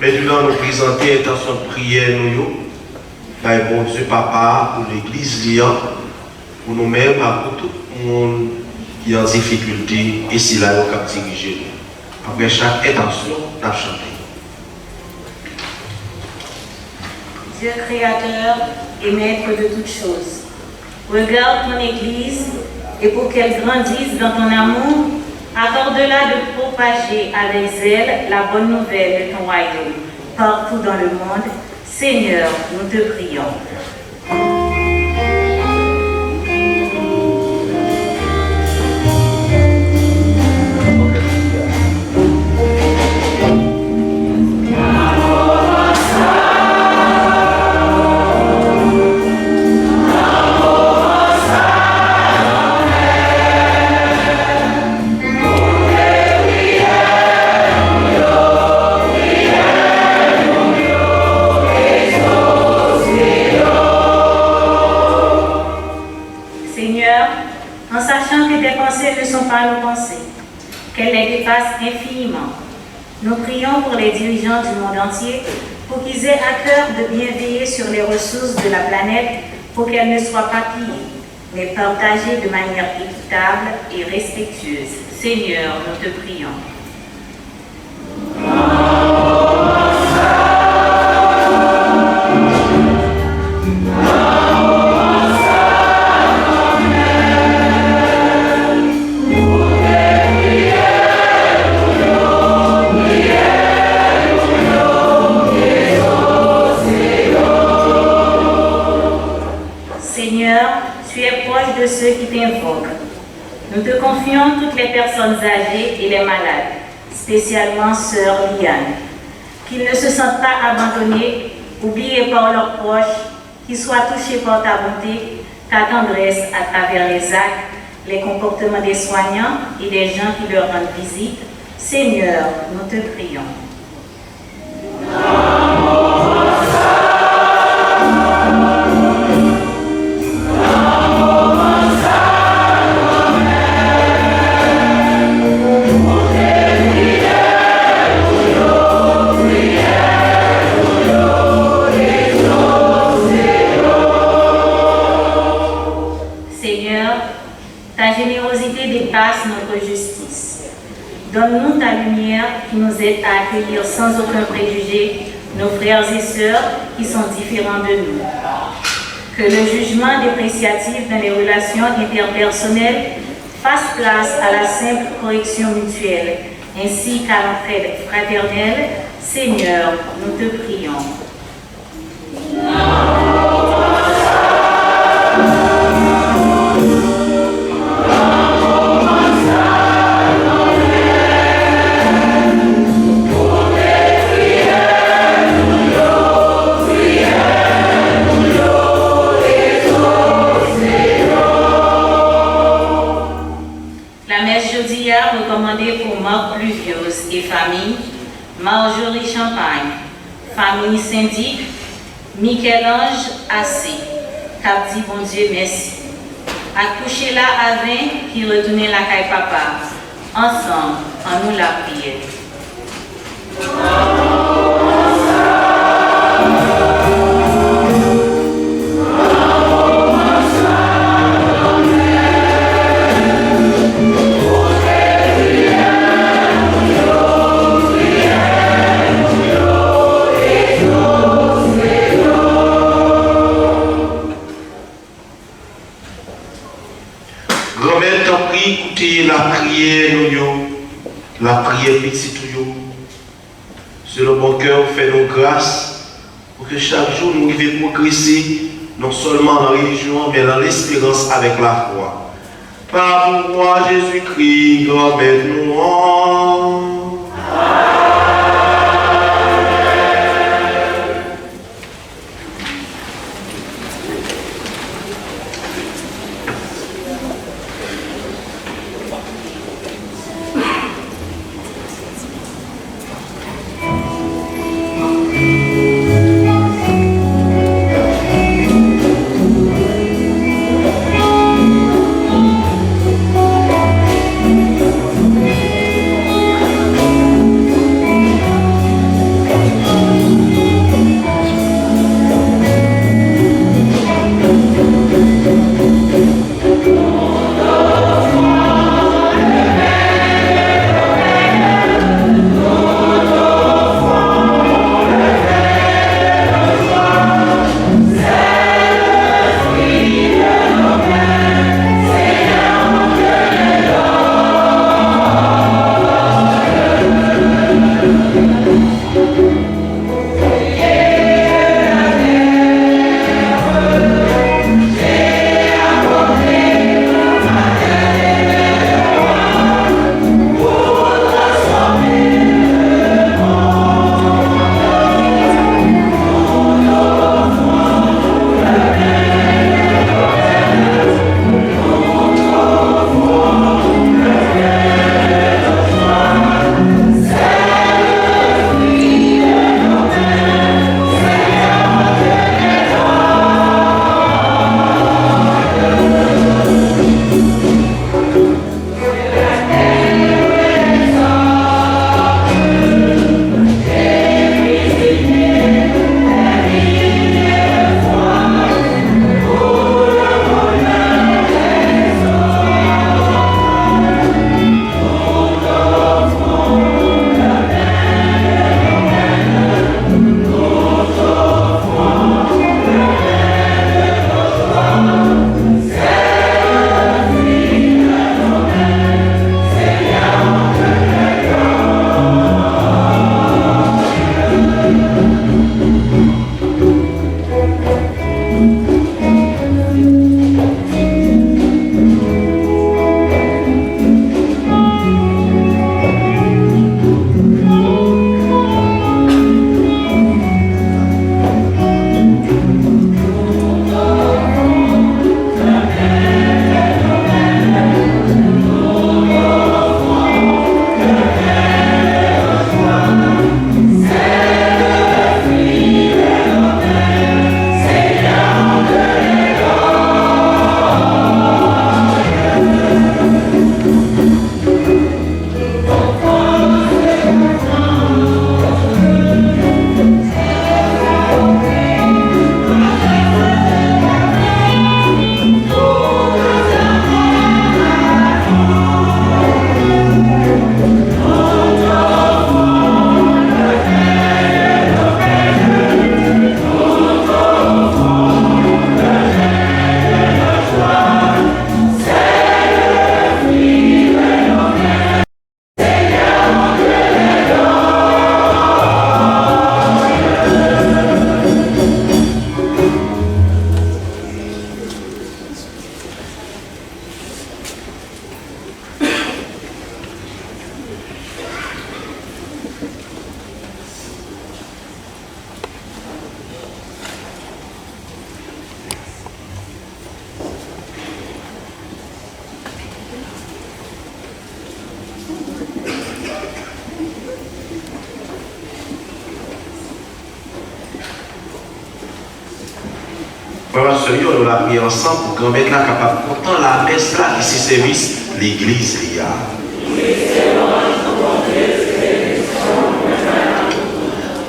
Maintenant, nous présenter l'intention de prière, nous, par bon Dieu, Papa, pour l'Église liant, pour nous-mêmes, pour tout le monde qui est en difficulté, et c'est là qu'on va diriger. Après chaque intention, nous allons chanter. Dieu créateur et maître de toutes choses, regarde ton Église et pour qu'elle grandisse dans ton amour, accorde-la de propager avec zèle la bonne nouvelle de ton royaume partout dans le monde. Seigneur, nous te prions. sachant que tes pensées ne sont pas nos pensées, qu'elles les dépassent infiniment. Nous prions pour les dirigeants du monde entier, pour qu'ils aient à cœur de bien veiller sur les ressources de la planète, pour qu'elles ne soient pas pillées, mais partagées de manière équitable et respectueuse. Seigneur, nous te prions. De ceux qui t'invoquent. Nous te confions toutes les personnes âgées et les malades, spécialement Sœur Liane, qu'ils ne se sentent pas abandonnés, oubliés par leurs proches, qu'ils soient touchés par ta bonté, ta tendresse à travers les actes, les comportements des soignants et des gens qui leur rendent visite. Seigneur, nous te prions. Ta générosité dépasse notre justice. Donne-nous ta lumière qui nous aide à accueillir sans aucun préjugé nos frères et sœurs qui sont différents de nous. Que le jugement dépréciatif dans les relations interpersonnelles fasse place à la simple correction mutuelle, ainsi qu'à l'entraide fraternelle. Seigneur, nous te prions. Recommandé pour Marc Pluviose et famille, Marjorie Champagne, famille syndic, Michel-Ange Assé, cap dit bon Dieu merci. Accoucher là à 20 qui retournait la caille papa. Ensemble, en nous la prière. Écoutez la prière, la prière petit tout. Sur le bon cœur, fait-nous grâce pour que chaque jour nous puissions progresser, non seulement dans la religion, mais dans l'espérance avec la foi. Par moi, Jésus-Christ, remets-nous. Frères et sœurs, nous la prier ensemble pour grand-mère là capable pourtant la messe là qui se service l'église il y a.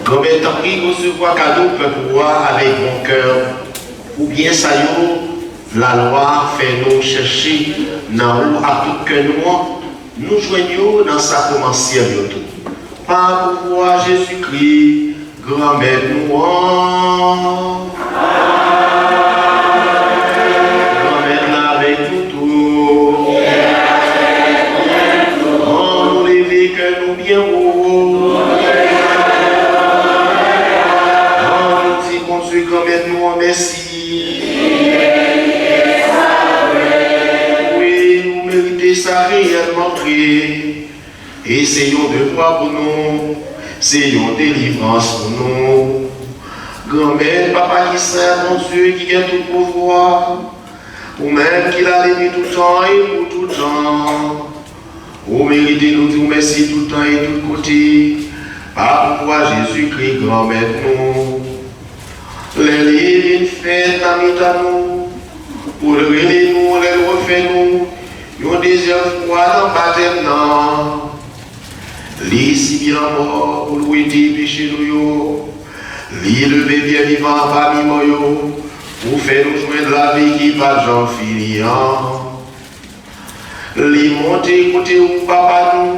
Grand-mère t'en prie recevoir cadeau peut pouvoir avec mon cœur ou bien ça y est, la loi fait nous chercher dans où à tout que nous joignons dans sa commencière tout. Par pouvoir Jésus-Christ, grand-mère nous. Grand-mère là avec nous tous. On nous lever que nous bien haut. On nous dit bon Dieu, grand-mère nous en merci. Ça réellement créé et c'est un devoir pour nous, c'est une délivrance pour nous. Grand-mère, papa qui sait, mon Dieu, qui a tout pouvoir, ou même qui l'a levé tout le temps et pour tout le temps. Vous méritez nous dire merci tout le temps et tout le côté, par pouvoir Jésus-Christ, grand-mère nous. Les livres faits à nous, pour le relais nous, les refait nous. Nous désirons foi dans le baptême, non. Lui, si bien mort, pour louer tes péchés, nous. Lui, lever bien vivant parmi nous, pour faire nous joindre la vie qui va j'en filiant. Lui, monter côté où papa nous,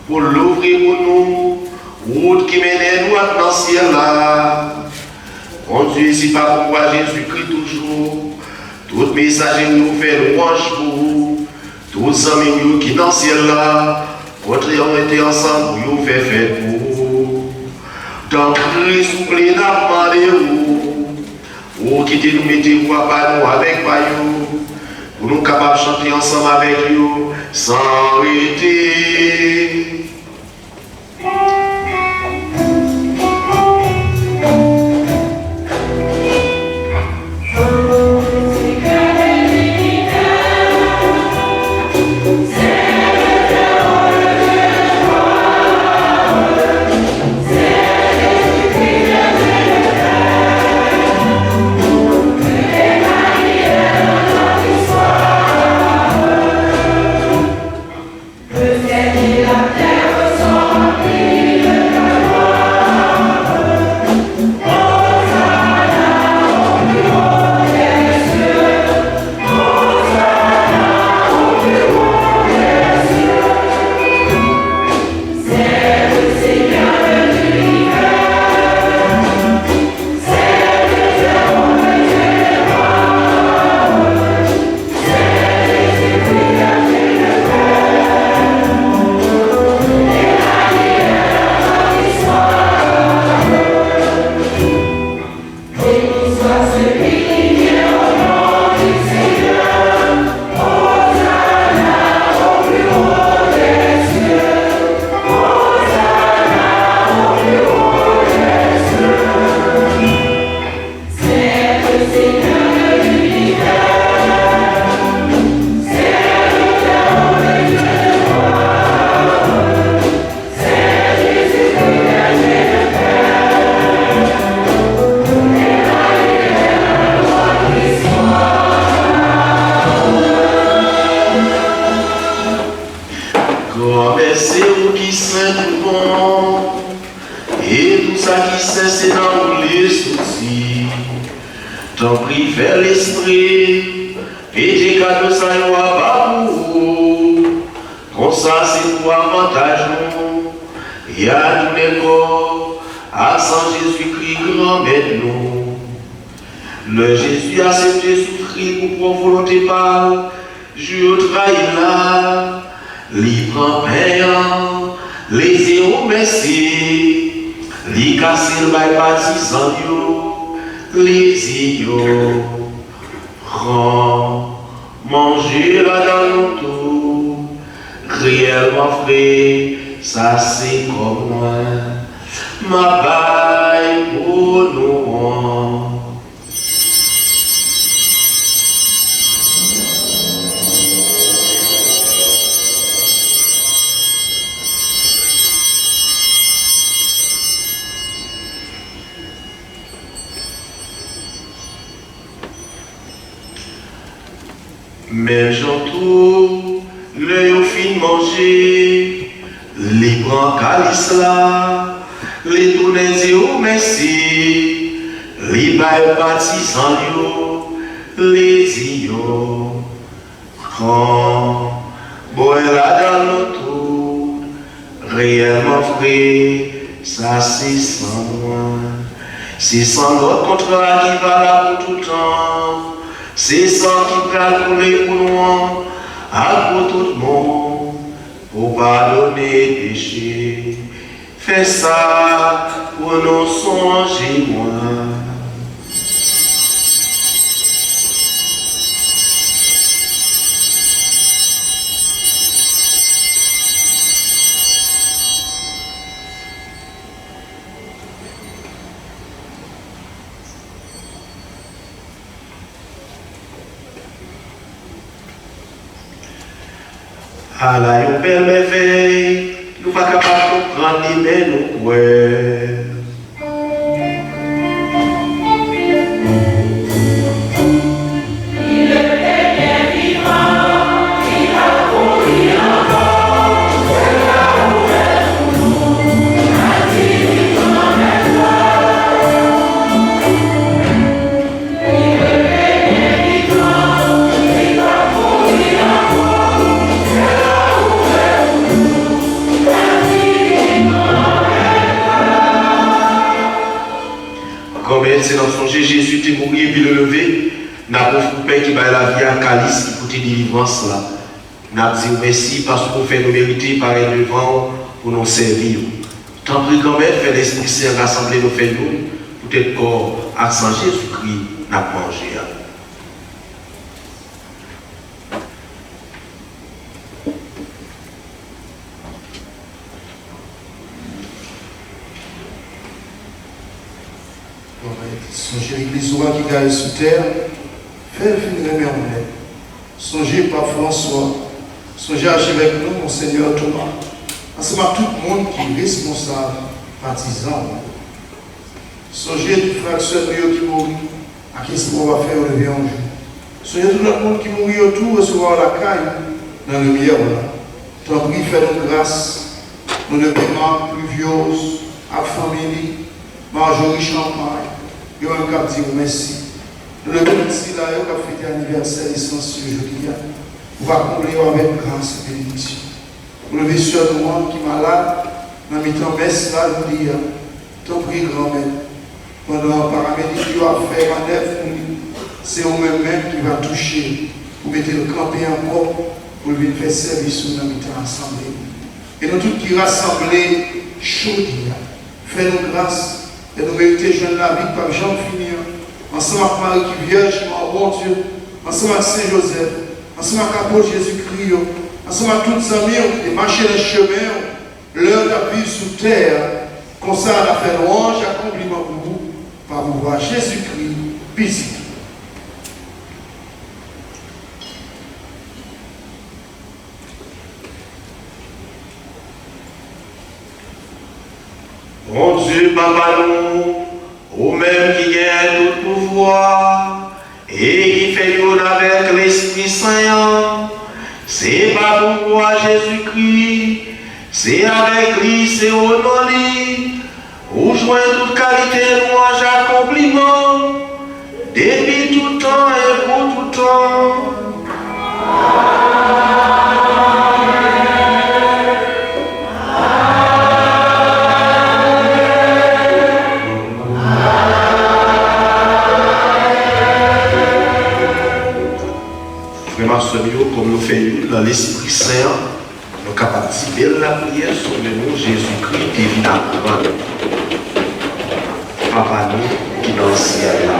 pour l'ouvrir pour nous, route qui mène nous dans le ciel là. Mon Dieu, si pas pour moi, Jésus-Christ toujours, tout message nous fait louange pour vous. Tous les amis qui dans le ciel là, votre on était ensemble pour vous faire fête pour vous. Dans Christ, vous plaît, n'a demandé vous quittez nous, mettez-vous à pas nous avec vous, pour nous capables de chanter ensemble avec vous, sans arrêter. T'en prie, fais l'esprit, et tes cadeaux, ça y va pas pour vous. Comme ça, c'est pour avantage nous. Et à tous les corps, à Saint Jésus-Christ, grand-mère nous. Le Jésus a accepté souffrir pour volonté par, je trahis là, libre père, les zéros merci, les casser le bail partisan les idiots, prends, manger là dans nos tours, réellement frais, ça c'est comme moi, ma baille pour nous. Même j'entoure le fin manger, les prend calice là, les tourner au merci, les bails partisans yo, les yo, quand boy là dans l'auto, réellement vrai, ça c'est sans moi, c'est sans l'autre contrat qui va là pour tout le temps. C'est ça qui va couler pour nous, à pour tout le monde, pour pardonner les péchés. Fais ça pour nous songer, moi. À la yon belle merveille, nous pas capables de comprendre mais nous croyons. C'est dans son Jésus qui est mort et puis le lever. N'a pas fait qui va la vie à calice qui côté délivrance là. N'a dit merci parce qu'on fait nous mériter par devant pour nous servir. Tant pis quand même, fait l'Esprit Saint rassembler nos faits nous, peut-être corps accent Jésus-Christ n'a mangé. Songez l'église qui gagne sous terre, faites le fin de Songez par François, songez avec nous, Monseigneur Thomas, ensemble à tout le monde qui est responsable, partisan. Songez du frère qui mourit, à qui ce qu'on va faire lever un jour. Songez tout le monde qui mourit autour, recevoir la caille dans le milieu. Tant pis, faites-nous grâce, nous ne paiement pluviose, à famille, Marjorie Champagne. Nous avons dit merci. Nous le remercions là, nous avons fêté l'anniversaire essentiel aujourd'hui. Nous allons combler avec grâce et bénédiction. Nous le remercions de moi qui est malade, nous avons mis en messe là, nous disons, ton prix grand-mère. Pendant le paramédic qui va faire en œuvre pour lui, c'est vous-même qui va toucher, vous mettez le campé en propre pour venir faire service nous avons ensemble. Et nous tous qui rassemblés, chauds, fais-nous grâce. Et nous méritons de la vie par Jean finir, ensemble avec Marie qui vierge, mon bon Dieu, ensemble avec Saint-Joseph, ensemble avec l'apôtre Jésus-Christ, ensemble avec tous les amis qui marchent dans le chemin, l'heure d'appui sous terre, comme ça, on a fait louange, accomplissement pour vous, par vous voir Jésus-Christ, bisous. Mon Dieu, Papa, nous, au même qui gagne tout pouvoir et qui fait l'une avec l'Esprit Saint, c'est pas pourquoi Jésus-Christ, c'est avec lui, c'est au nom lui, où joindre toute qualité, louange, accomplissement, depuis tout temps et pour tout temps. Comme nous faisons dans l'Esprit Saint, nous sommes capables de dire la prière sur le nom Jésus-Christ évidemment. Papa nous qui dans le ciel là,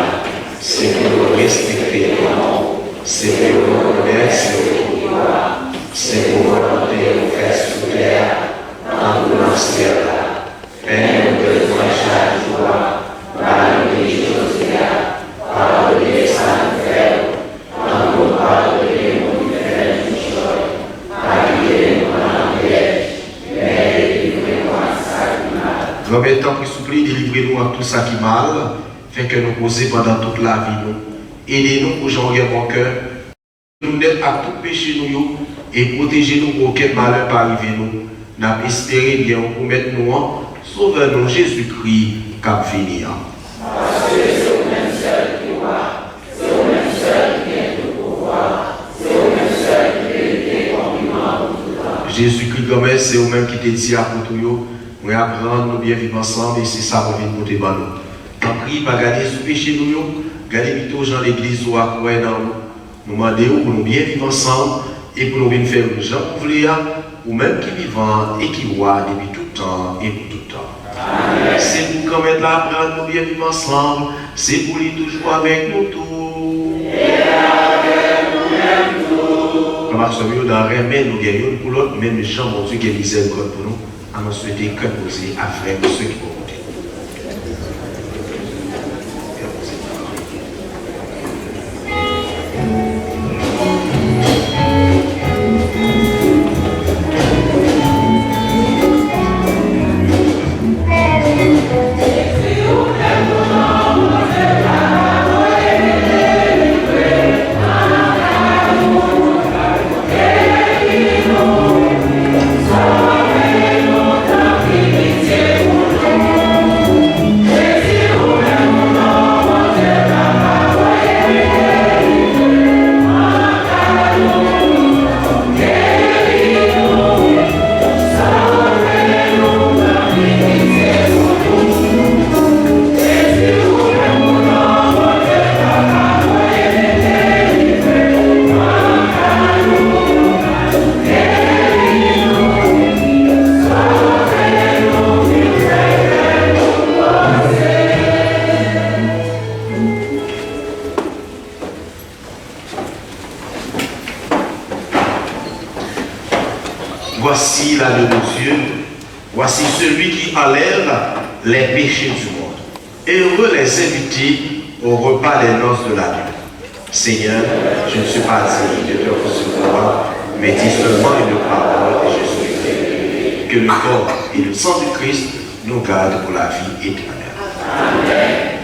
c'est pour nous respecter ton nom, c'est pour nous remercier ton gloire, c'est pour volonté nous faire sous terre, dans le ciel là. Père, nous devons chaque jour, pardonner Josiah, pardonner Saint-Frère, dans nos pardonner. Grand-mère, tant que supplie, délivrez-nous à tout ça qui mal, fait que nous poser pendant toute la vie. Aidez-nous pour changer mon cœur, nous net à tout péché nous et protégez-nous pour aucun malheur pas arriver nous. N'a espéré bien pour mettre nous en sauveur-nous Jésus-Christ cap venir. C'est au même seul qui voit, c'est au même seul qui est tout pouvoir, c'est au même seul qui est compliment pour tout temps. Jésus-Christ comme c'est au même qui te dit à pour tout nous apprendre nous bien vivre ensemble et c'est ça qu'on vient de monter par nous. T'en prie, pas garder sous péché nous, garder plutôt dans l'église ou à quoi dans nous. Nous demandons pour nous bien vivre ensemble et pour nous bien faire nous gens pour ou même qui vivant et qui voit depuis tout temps et pour tout temps. C'est pour qu'on mette là apprendre nous bien vivre ensemble, c'est pour lui toujours avec nous tous. Et avec nous-mêmes tous. Comme à dans remet nous gagnons pour l'autre, même Jean, mon Dieu, qui est miséricorde pour nous, à nous souhaiter que poser à frère ceux qui vont monter. Voici l'agneau de Dieu, voici celui qui enlève les péchés du monde. Heureux les invités au repas des noces de l'agneau. Seigneur, je ne suis pas digne de te recevoir, mais dis seulement une parole et je suis guéri. Que le corps et le sang du Christ nous gardent pour la vie éternelle. Amen.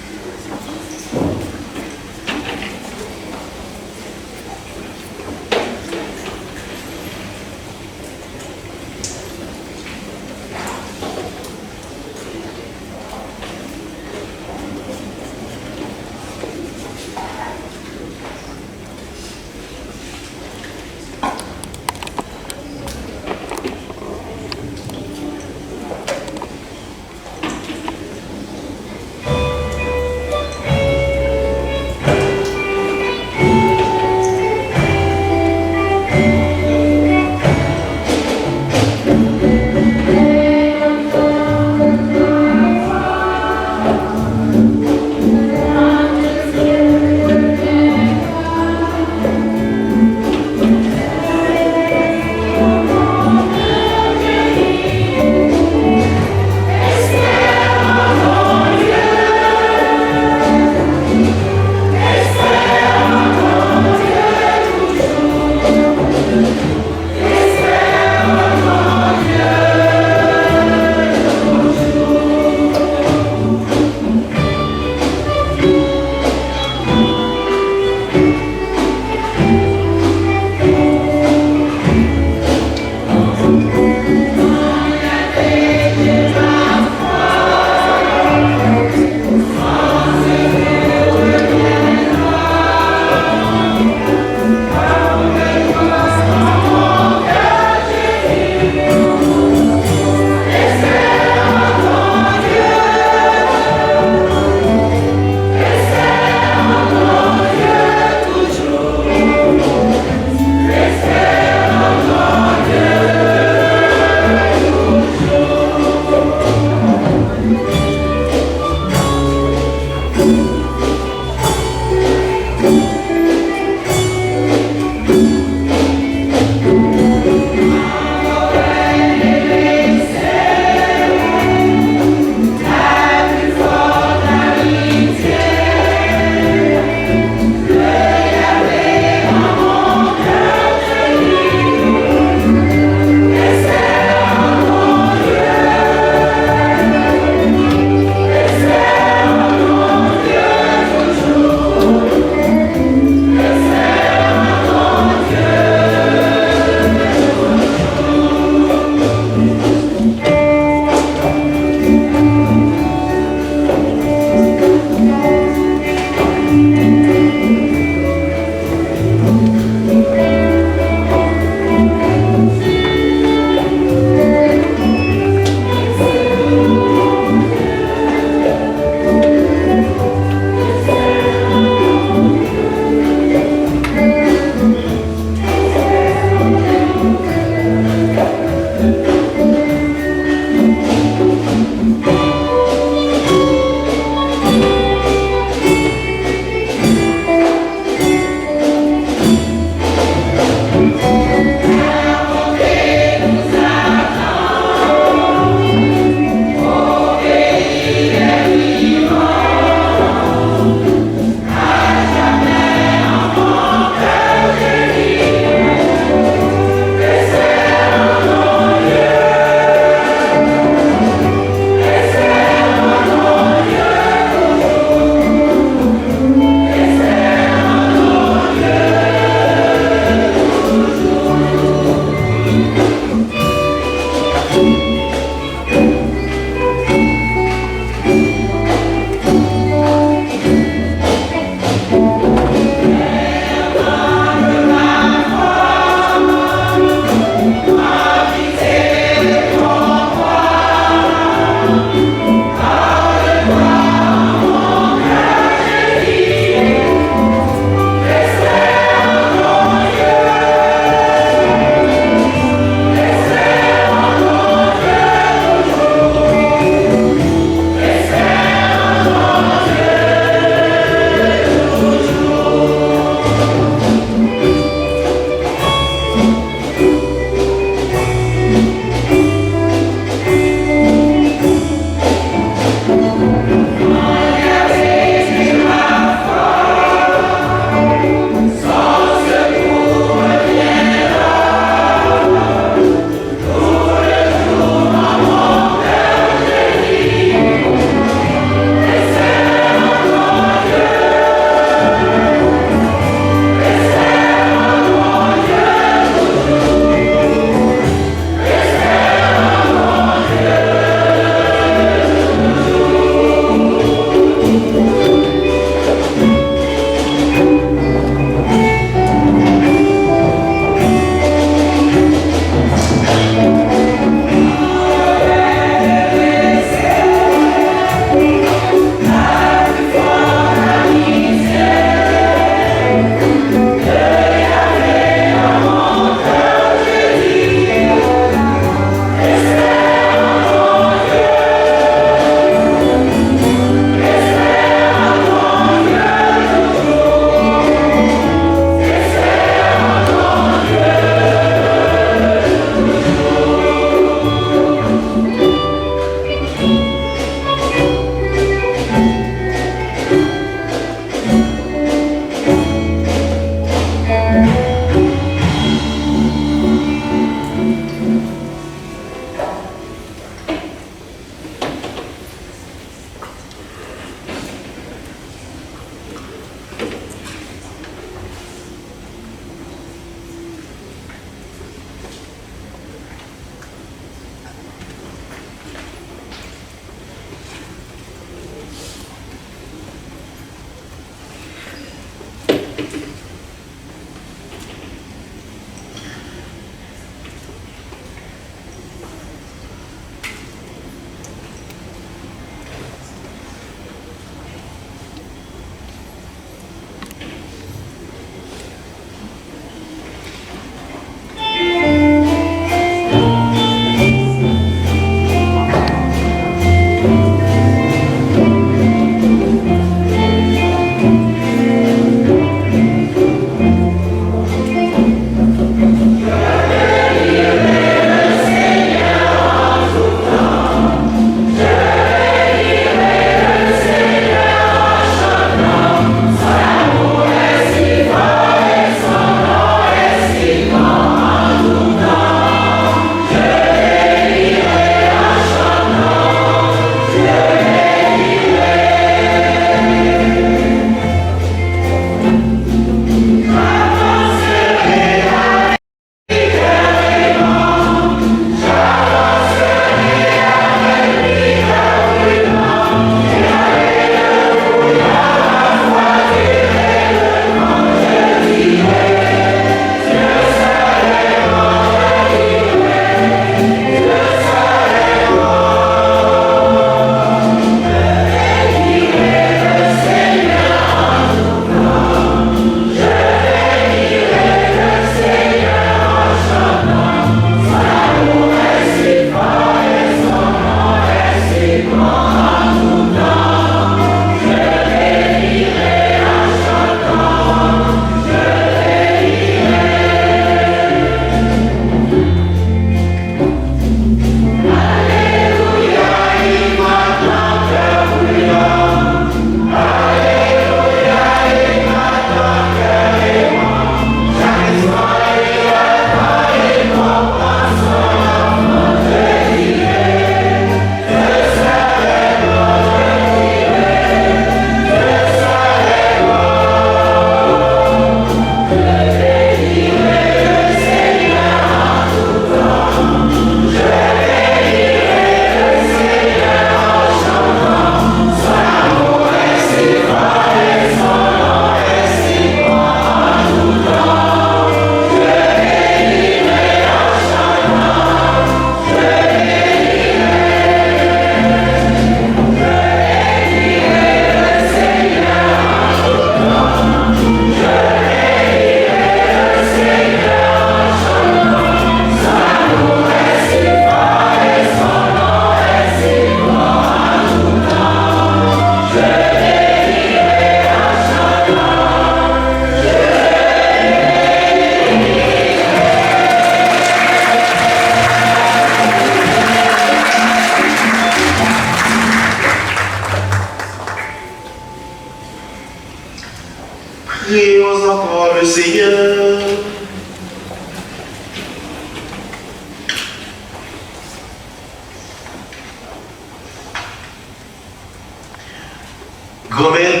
Grand-mère,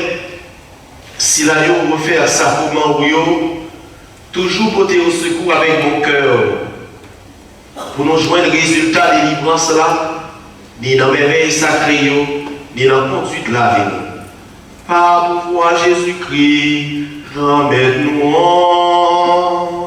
si la yo refaire ça pour moi, toujours porter au secours avec mon cœur, pour nous joindre le résultat de délivrance là, ni dans mes veilles sacrées, ni dans la conduite la vie. Par pouvoir Jésus-Christ, remets-nous en.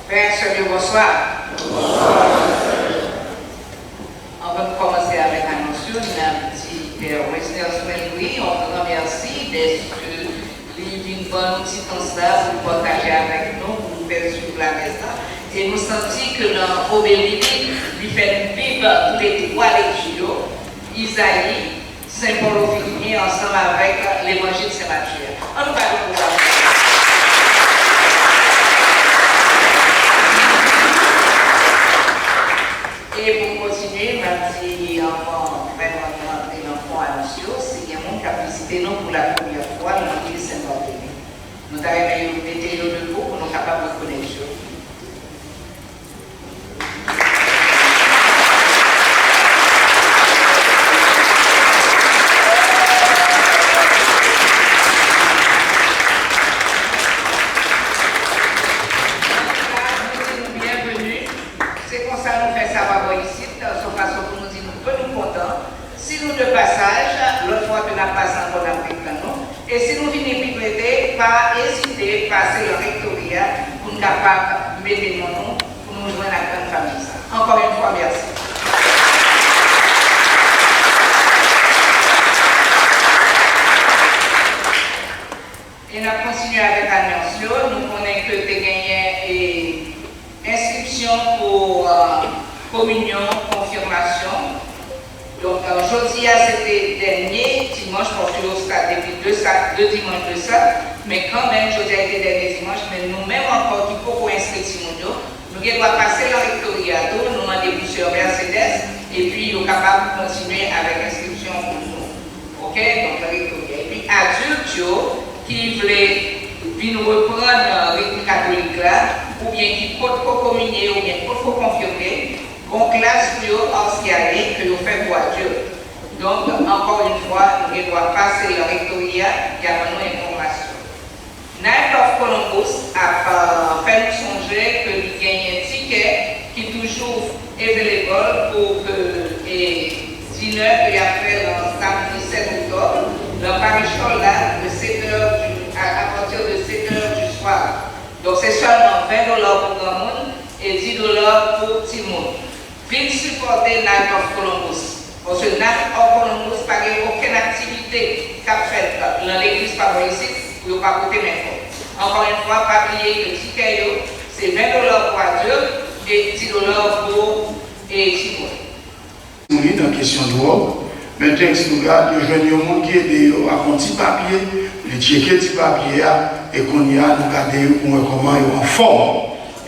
Frère, sœur, bonsoir. Avant de commencer avec l'annonce, nous avons dit Père Westner Smelly, on te remercie d'être venu bon petit temps là pour partager avec nous, pour nous faire suivre la messe. Et nous sentons que dans l'obélisque, lui fait vivre tous les trois lectures, Isaïe, Saint-Paul aux Philippiens, ensemble avec l'évangile de Saint-Matthieu. On nous va le pouvoir. Et pour continuer, je encore vraiment entrer dans le fond annoncieux, c'est qu'il y a un monde qui a visité nous pour la première fois dans l'église Saint-Barthélemy. Nous avons été debout pour nous capables de connaître Dieu. Et si nous venons bibliothèque, pas hésiter à passer le rectorat pour nous capables de mettre nos noms pour nous joindre à la grande famille. Encore une fois, merci. Et nous continuons avec l'annonce. Nous connaissons que tu as gagné inscription pour communion, confirmation. Donc, aujourd'hui, c'était dernier dimanche, parce que depuis deux dimanches de ça, mais quand même, aujourd'hui a été dernier dimanche, mais nous-mêmes encore, qui pouvons inscrire Timono, nous devons passer le rectorat, nous demandons plusieurs Mercedes, et puis nous sommes capables de continuer avec l'inscription pour nous. Ok? Donc, le rectorat. Et puis, adultes qui voulaient venir reprendre le rythme catholique là, ou bien qui peuvent communier, ou bien qui peuvent confirmer, on classe plus haut en ce qui arrive que nous faisons pour Dieu. Donc, encore une fois, nous devons passer le rectorat, il y a maintenant une information. Night of Columbus a fait nous songer qu'il y a un ticket qui est toujours available pour que les dîners qu'il y a fait le samedi 7 octobre, le parichol là, à partir de 7h du soir. Donc, c'est seulement $20 pour grand monde et $10 pour petit monde. Venez supporter Night of Columbus. Parce que Night of Columbus n'a aucune activité qu'a faite dans l'église ici pour ne pas coûter mes fonds. Encore une fois, pas oublier que le ticket, c'est $20 pour adulte et $10 pour Simon. Oui, dans la question de l'eau, mais le texte nous garde, il y a un monde qui est à un petit papier, le checker petit papier, et qu'on y a, nous garder comment ils sont en forme.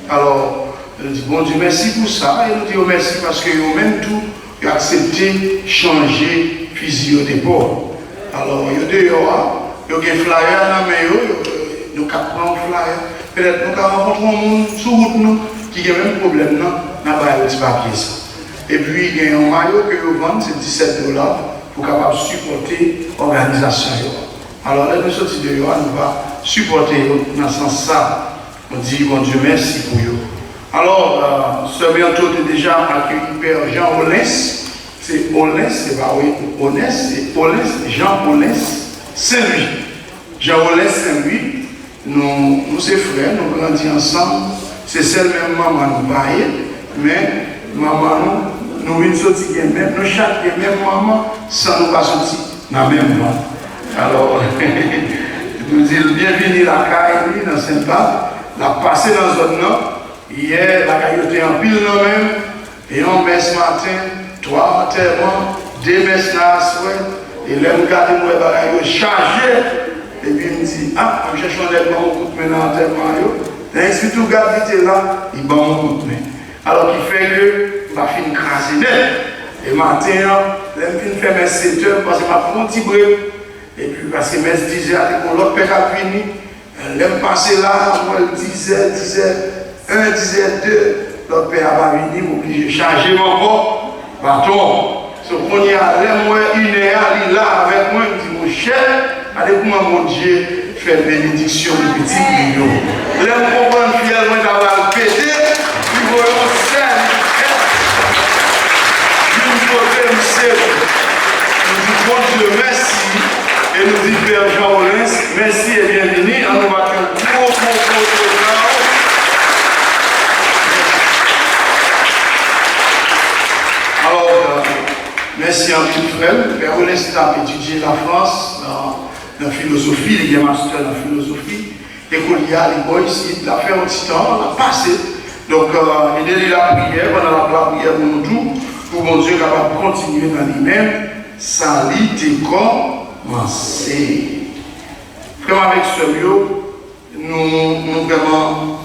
Alors, je dis bon Dieu merci pour ça, et nous disons merci parce que même tout, ils ont accepté de changer physique d'épaule. Alors, il y a un flyer dans le nous avons un flyer, peut-être nous avons rencontré un monde sur route nous qui a le même problème, nous avons un petit papier. Et puis, il y a un maillot que vous vendez, c'est $17 pour capable supporter l'organisation. Alors, là, nous sortis de Yohan, nous va supporter dans ce sens-là. On dit bon Dieu merci pour vous. Alors, ce bientôt est déjà accueilli Père Jean Olès. C'est Olès, c'est pas oui, Olès, c'est Olès, Jean Olès Saint-Louis. Jean Olès Saint-Louis, nous sommes frères, nous grandissons ensemble. C'est celle même maman nous baille, mais maman nous venons sortir même, nous chaque même maman, sans nous pas sortir dans la même maman. Alors, nous disons bienvenue à la caille dans Saint-Pape, la passer dans la zone nord. Hier, la caille était en pile nous-mêmes, et on met ce matin, 3 enterrements, 2 messes là, et là, nous gardons nos bagailles chargés, et puis il me dit, ah, je cherche un aide, mon coup de main dans l'enterrement. Et si tout le gars qui était là, il bat mon coup de main. Alors qui fait que, je vais finir craser net. Et matin, je vais faire mes 7 heures parce que je vais un petit break. Et puis parce que mes 10 heures, l'autre père a fini. Je vais passer là, moi, 10 heures, 1, 10 heures, 2. L'autre père a fini, je suis obligé de charger mon corps. Bâton. Donc on y a moi, une heure, il est là avec moi, il me dit, mon cher, allez pour moi, mon Dieu, faire bénédiction du petit million. Là, on comprend fièrement d'avoir pété, il voit un scène. D'une côté, nous dit, bon Dieu, merci. Et nous dit, Père Jean-Olens, merci et bienvenue. On nous va faire un gros Alors, merci à tout frère. Père Olens a étudié la France dans la philosophie, il est master dans la philosophie. Et qu'il y a les boys ici, il a fait un petit temps, on a passé. Donc, il a dit la prière, pendant la prière pour nous tous, pour mon Dieu capable de continuer dans lui-même, ça lit et commencer. Vraiment avec ce lieu, nous vraiment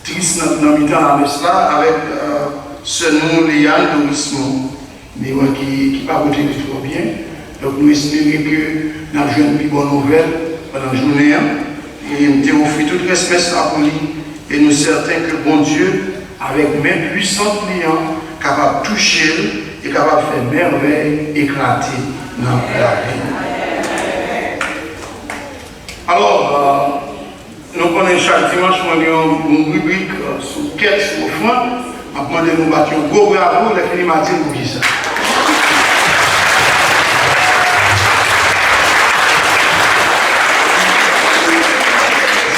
tristes dans le temps avec ce nom Léal Dorismo, mais qui pas côté trop bien. Donc nous espérons que nous avons une plus bonne nouvelle pendant la journée. Et nous offrons toute l'espèce à lui. Et nous sommes certains que bon Dieu, avec mes puissants clients, capable de toucher et capable de faire merveille éclater dans la vie. Alors, nous connaissons chaque dimanche, une rubrique sur quête, sur offrande. Après, nous battons un gros bravo, les filles Martin pour qui ça.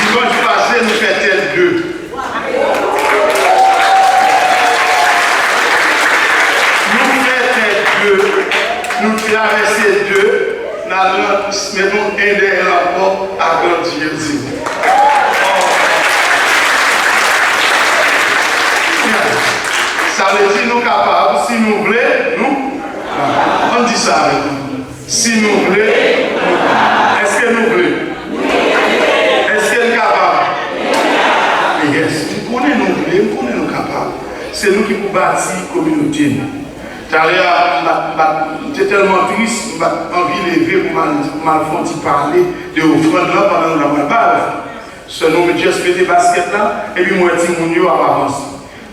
Dimanche passé, nous fêtons 2. Nous traversons 2, nous mettons un des rapports à grandir. Ça veut dire nous capables, si nous voulons, nous. On dit ça avec nous. Si nous voulons, est-ce que nous voulons? Est-ce qu'elle est capable? Yes. Nous connaissons nous voulons, nous connaissons nous capables. C'est nous qui pouvons bâtir la communauté. J'étais tellement triste, j'ai envie de lever pour m'alfonter parler de l'offrande là pendant la mois base. Ce nom de juste mettre des baskets là, et puis moi, Timounio a avancé.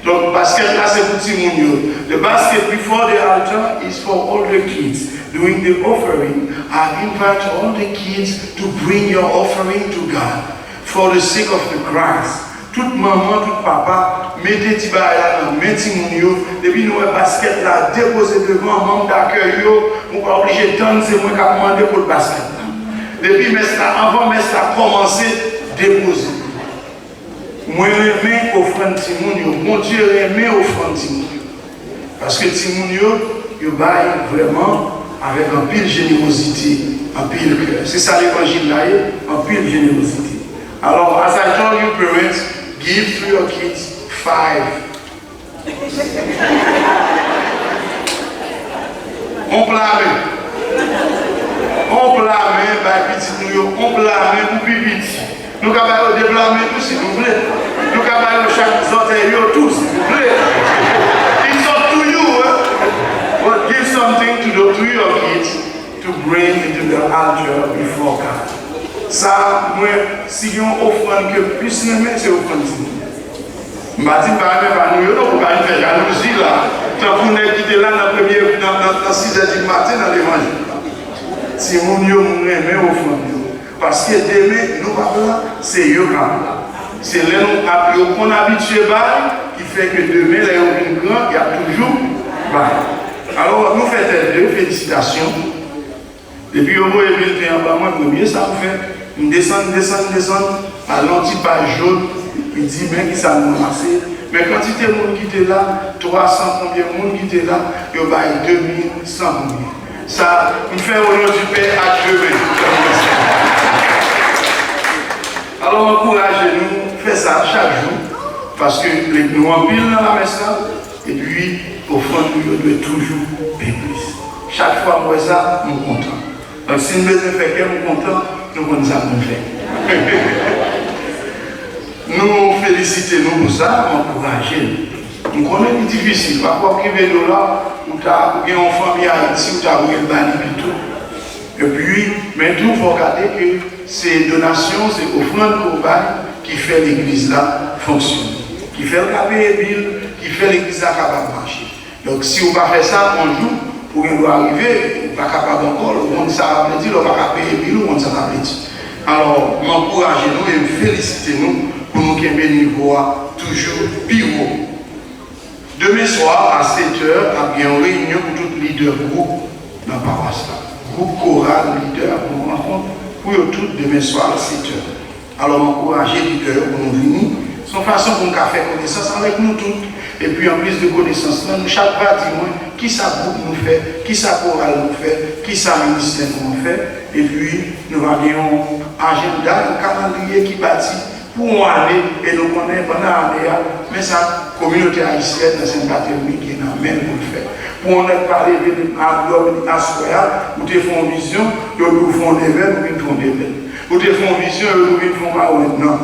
Donc, basket là, c'est pour Timounio. The basket before the altar is for all the kids. During the offering, I invite all the kids to bring your offering to God for the sake of the Christ. Toute maman, tout papa, mettez petit bail là dans main Timounio. Depuis nous un basket là déposé devant membre d'accueil yo, on pas obligé d'attendre c'est moi qui a demandé pour le basket là. Depuis avant mais ça a commencé déposer. Moi j'aime offrande Timounio. Mon Dieu aime offrande Timounio. Parce que Timounio yo bail vraiment avec un pile générosité, un pile cœur. C'est ça l'évangile là, un pile générosité. Alors as I told you parents, give to your kids 5. On blâme. On blâme, petit nous, on blâme pour plus vite. Nous capables de blâmer tous si vous voulez. Nous capables de chaque antérieur tous si vous voulez. It's up to you. But give something to your kids to bring into the altar before God. Ça, moi, si on offre que plus de c'est offrande. Je ne dis pas que nous ne pouvons pas faire jalousie là. Tant qu'on est quitté là dans 6 heures du matin dans l'évangile. Si nous aimons offrande. Parce que demain, nous parlons, c'est eux qui là. C'est là qu'on est habitué qui fait que demain, là, il y a toujours. Alors, nous faisons 2 félicitations. Depuis au moins 21 ans, moi, premier, ça me fait. Je descends, à l'anti-page jaune, il dit, mais qui ça nous ramassé. Mais quand il y a des gens qui étaient là, 300 combien de gens qui étaient là, il y a 2100 combien. Ça, il fait au nom du Père à 2000. Alors, encouragez-nous, faites ça chaque jour, parce que nous en pile dans la messe, et puis, au fond, nous devons toujours payer plus. Chaque fois, moi, ça, nous sommes contents. Donc, si nous devons faire quelque chose, nous sommes contents. nous connaissons ça nous fait. Nous félicitons nous pour ça, encourager. Nous connaissons que c'est difficile. Parfois, privé de là, où tu as une famille à Haïti, où tu as une banni et tout. Et puis, maintenant, il faut regarder que ces donations, ces offrandes corbanes qui fait l'église là fonctionner. Qui fait le cabé ville, qui fait l'église là capable de marcher. Donc, si on ne fait pas ça, un jour, pour qu'il doit arriver, on n'est pas capable encore, le monde s'arrête de dire, on ne va pas payer ville, le monde s'arrête de dire. Alors, m'encouragez-nous et félicitez-nous pour nous qu'il y ait un niveau toujours plus haut. Demain soir, à 7h, il y a une réunion pour tous les leaders groupe dans la paroisse. Groupe choral, leader, pour nous rencontrer pour tous demain soir à 7h. Alors, m'encouragez les leaders pour nous venir. C'est une façon pour nous faire connaissance avec nous tous. Et puis, en plus de connaissance, nous, chaque bâtiment, qui ça groupe nous fait, qui ça choral nous fait, qui ça ministère nous fait. Et puis, nous avons un agenda, un calendrier qui bâtit pour une année, et nous connaissons pendant l'année, mais ça, la communauté haïtienne, dans Saint-Barthélemy, qui est dans le même pour le faire. Pour on ait parlé de la soya, où tu fais une vision, nous font des verres, nous font des verres. Où tu fais une vision, nous font pas non.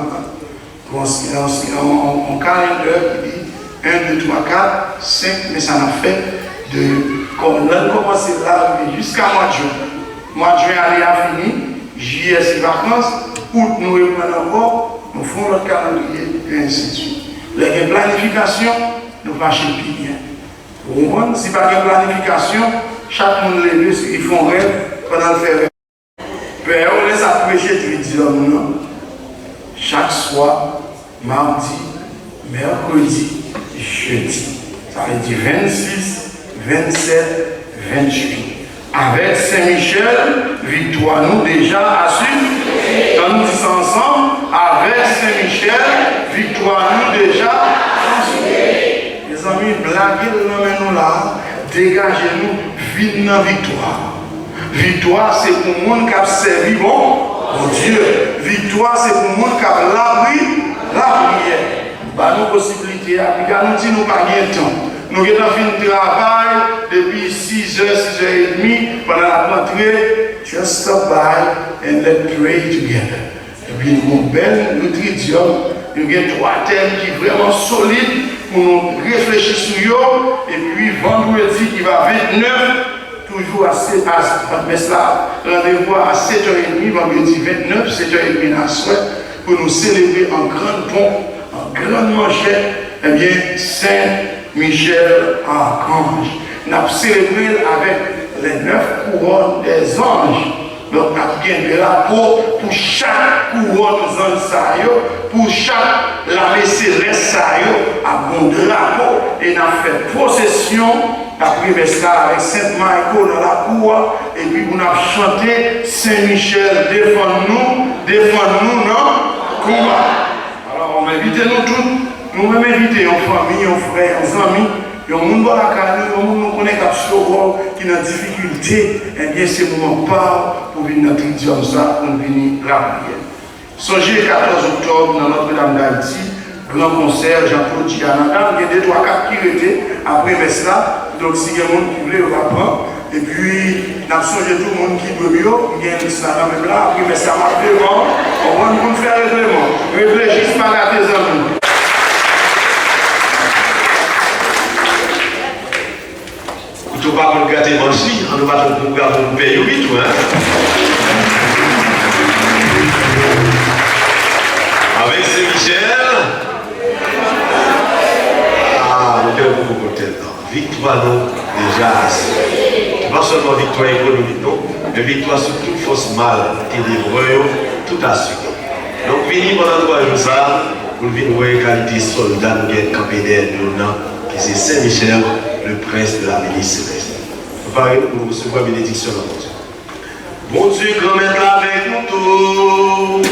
On calendrier qui dit 1, 2, 3, 4, 5, mais ça n'a fait de. On a commencé là jusqu'à mois de juin. Mois de juin, allez à fini, juillet, c'est vacances, août, nous reprenons encore. Nous faisons notre calendrier et ainsi de suite. Les planifications, nous ne marchons plus bien. Si pas de planification, chaque monde lève, ils font rêve pendant le faire. Père, on laisse apprécier tous les hommes, chaque soir, mardi, mercredi, jeudi. Ça veut dire 26, 27, 28. Avec Saint-Michel, victoire nous déjà assurée. Quand nous disons ensemble, avec Saint-Michel, victoire nous déjà assurée. Les amis, blaguez nous là, dégagez-nous, vite dans victoire. Victoire, c'est pour le monde qui a servi bon Dieu. Victoire, c'est pour le monde qui a l'abri, la prière. Bah, nos possibilités, nous disons, nous pas de temps. Nous avons fait un travail depuis 6h, 6h30 pendant la rentrée. Just stop by and let's pray together. Et puis, nous avons une belle nutrition. Nous avons 3 thèmes qui sont vraiment solides pour nous réfléchir sur eux. Et puis, vendredi qui va 29, toujours à 7h, rendez-vous à 7h30, vendredi 29, 7h30 dans la soirée, pour nous célébrer en grande pompe, en grande manchette, eh bien, Saint-Michel Archange. Nous avons célébré avec les 9 couronnes des anges. Donc, nous avons bien de la peau pour chaque couronne des anges, pour chaque lame céleste, à bon drapeau. Et nous avons fait procession, après ça avec Saint-Michel dans la cour. Et puis, nous avons chanté Saint-Michel, défends-nous non combat. Alors, on m'invite nous tous. Nous même inviter une famille, un frère, un ami, un monde dans la carrière, un monde qui connaît qui est en difficulté, eh bien c'est le moment pas pour venir notre Dieu ça, pour venir la prière. Songez le 14 octobre dans Notre-Dame d'Haïti, grand concert, Jean-Claude Gianada, il y a 2, 3, 4 qui étaient après cela, donc si il y a un monde qui voulait, on va prendre. Et puis, nous avons songé tout le monde qui veut mieux, il y a un liste même là, après ça m'a fait on va nous faire règlement. Réfléchissez pas à tes amis. Tout pas pour gâter manger, on ne va pas pour garder le pays vite, Avec Saint-Michel, nous sommes beaucoup contents. Victoire, nous, déjà, pas seulement victoire économique, non, mais victoire sur toute force mal, ténébreux, tout à suite. Donc, venez pendant 3 jours, ça, pour venir voir les qualités soldats, nous avons campé derrière nous, qui c'est Saint-Michel, le prince de la milice céleste. Préparez pour recevoir la bénédiction de notre Dieu. Bon Dieu, grand maître avec nous tous.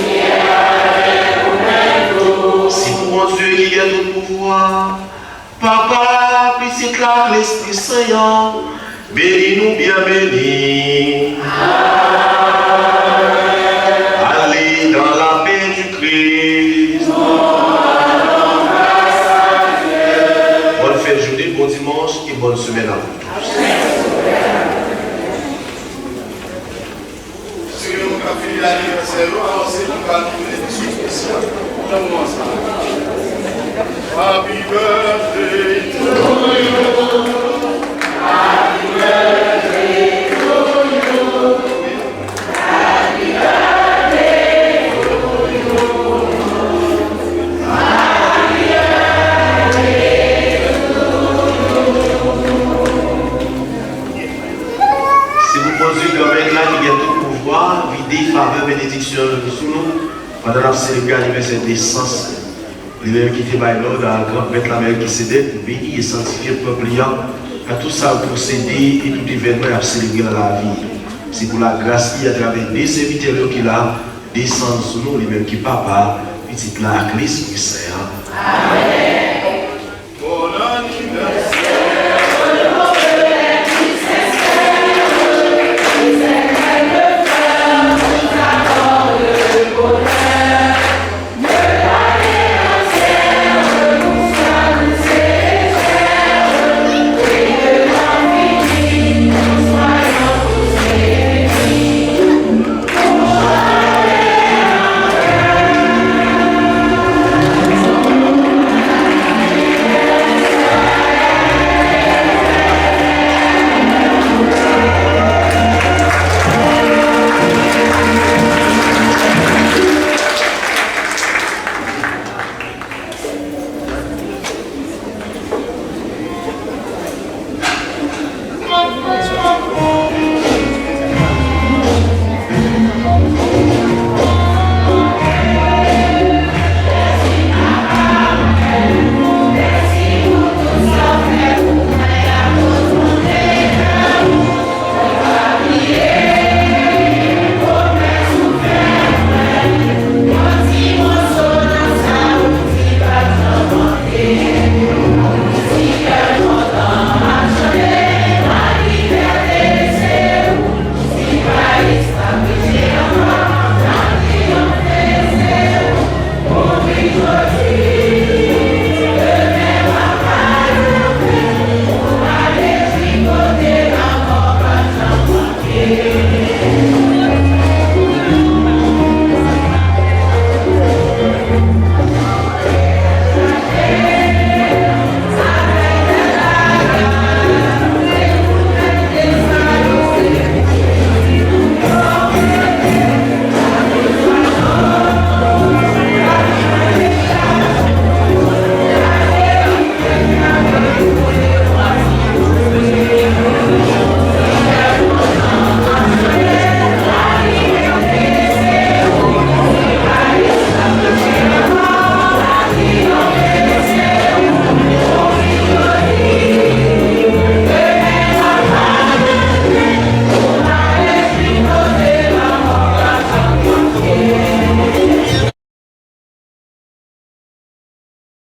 Si pour mon Dieu qui a tout pouvoir, Papa, petit là, l'Esprit Saint, bénis-nous bien bénis. Allez dans la paix du Christ. Bonne fête de journée, bon dimanche et bonne semaine à vous tous. va finir l'anniversaire, alors c'est nous qui allons nous donner des choses spéciales. Happy birthday to you. Happy birthday to you. Happy birthday to you. Happy birthday to you. Si vous posez le mec là qui a tout pouvoir, vider, faveur, bénédiction sous nous, pendant la célébration l'anniversaire de naissance, lui-même qui était bailleur dans la grande mettre la mère qui s'aidait pour bénir et sanctifier le peuple à tout ça procédé et tout événement à célébrer dans la vie. C'est pour la grâce qui à travers des serviteurs qui là descendent sur nous, lui-même qui papa, petit là à Christ, Amen.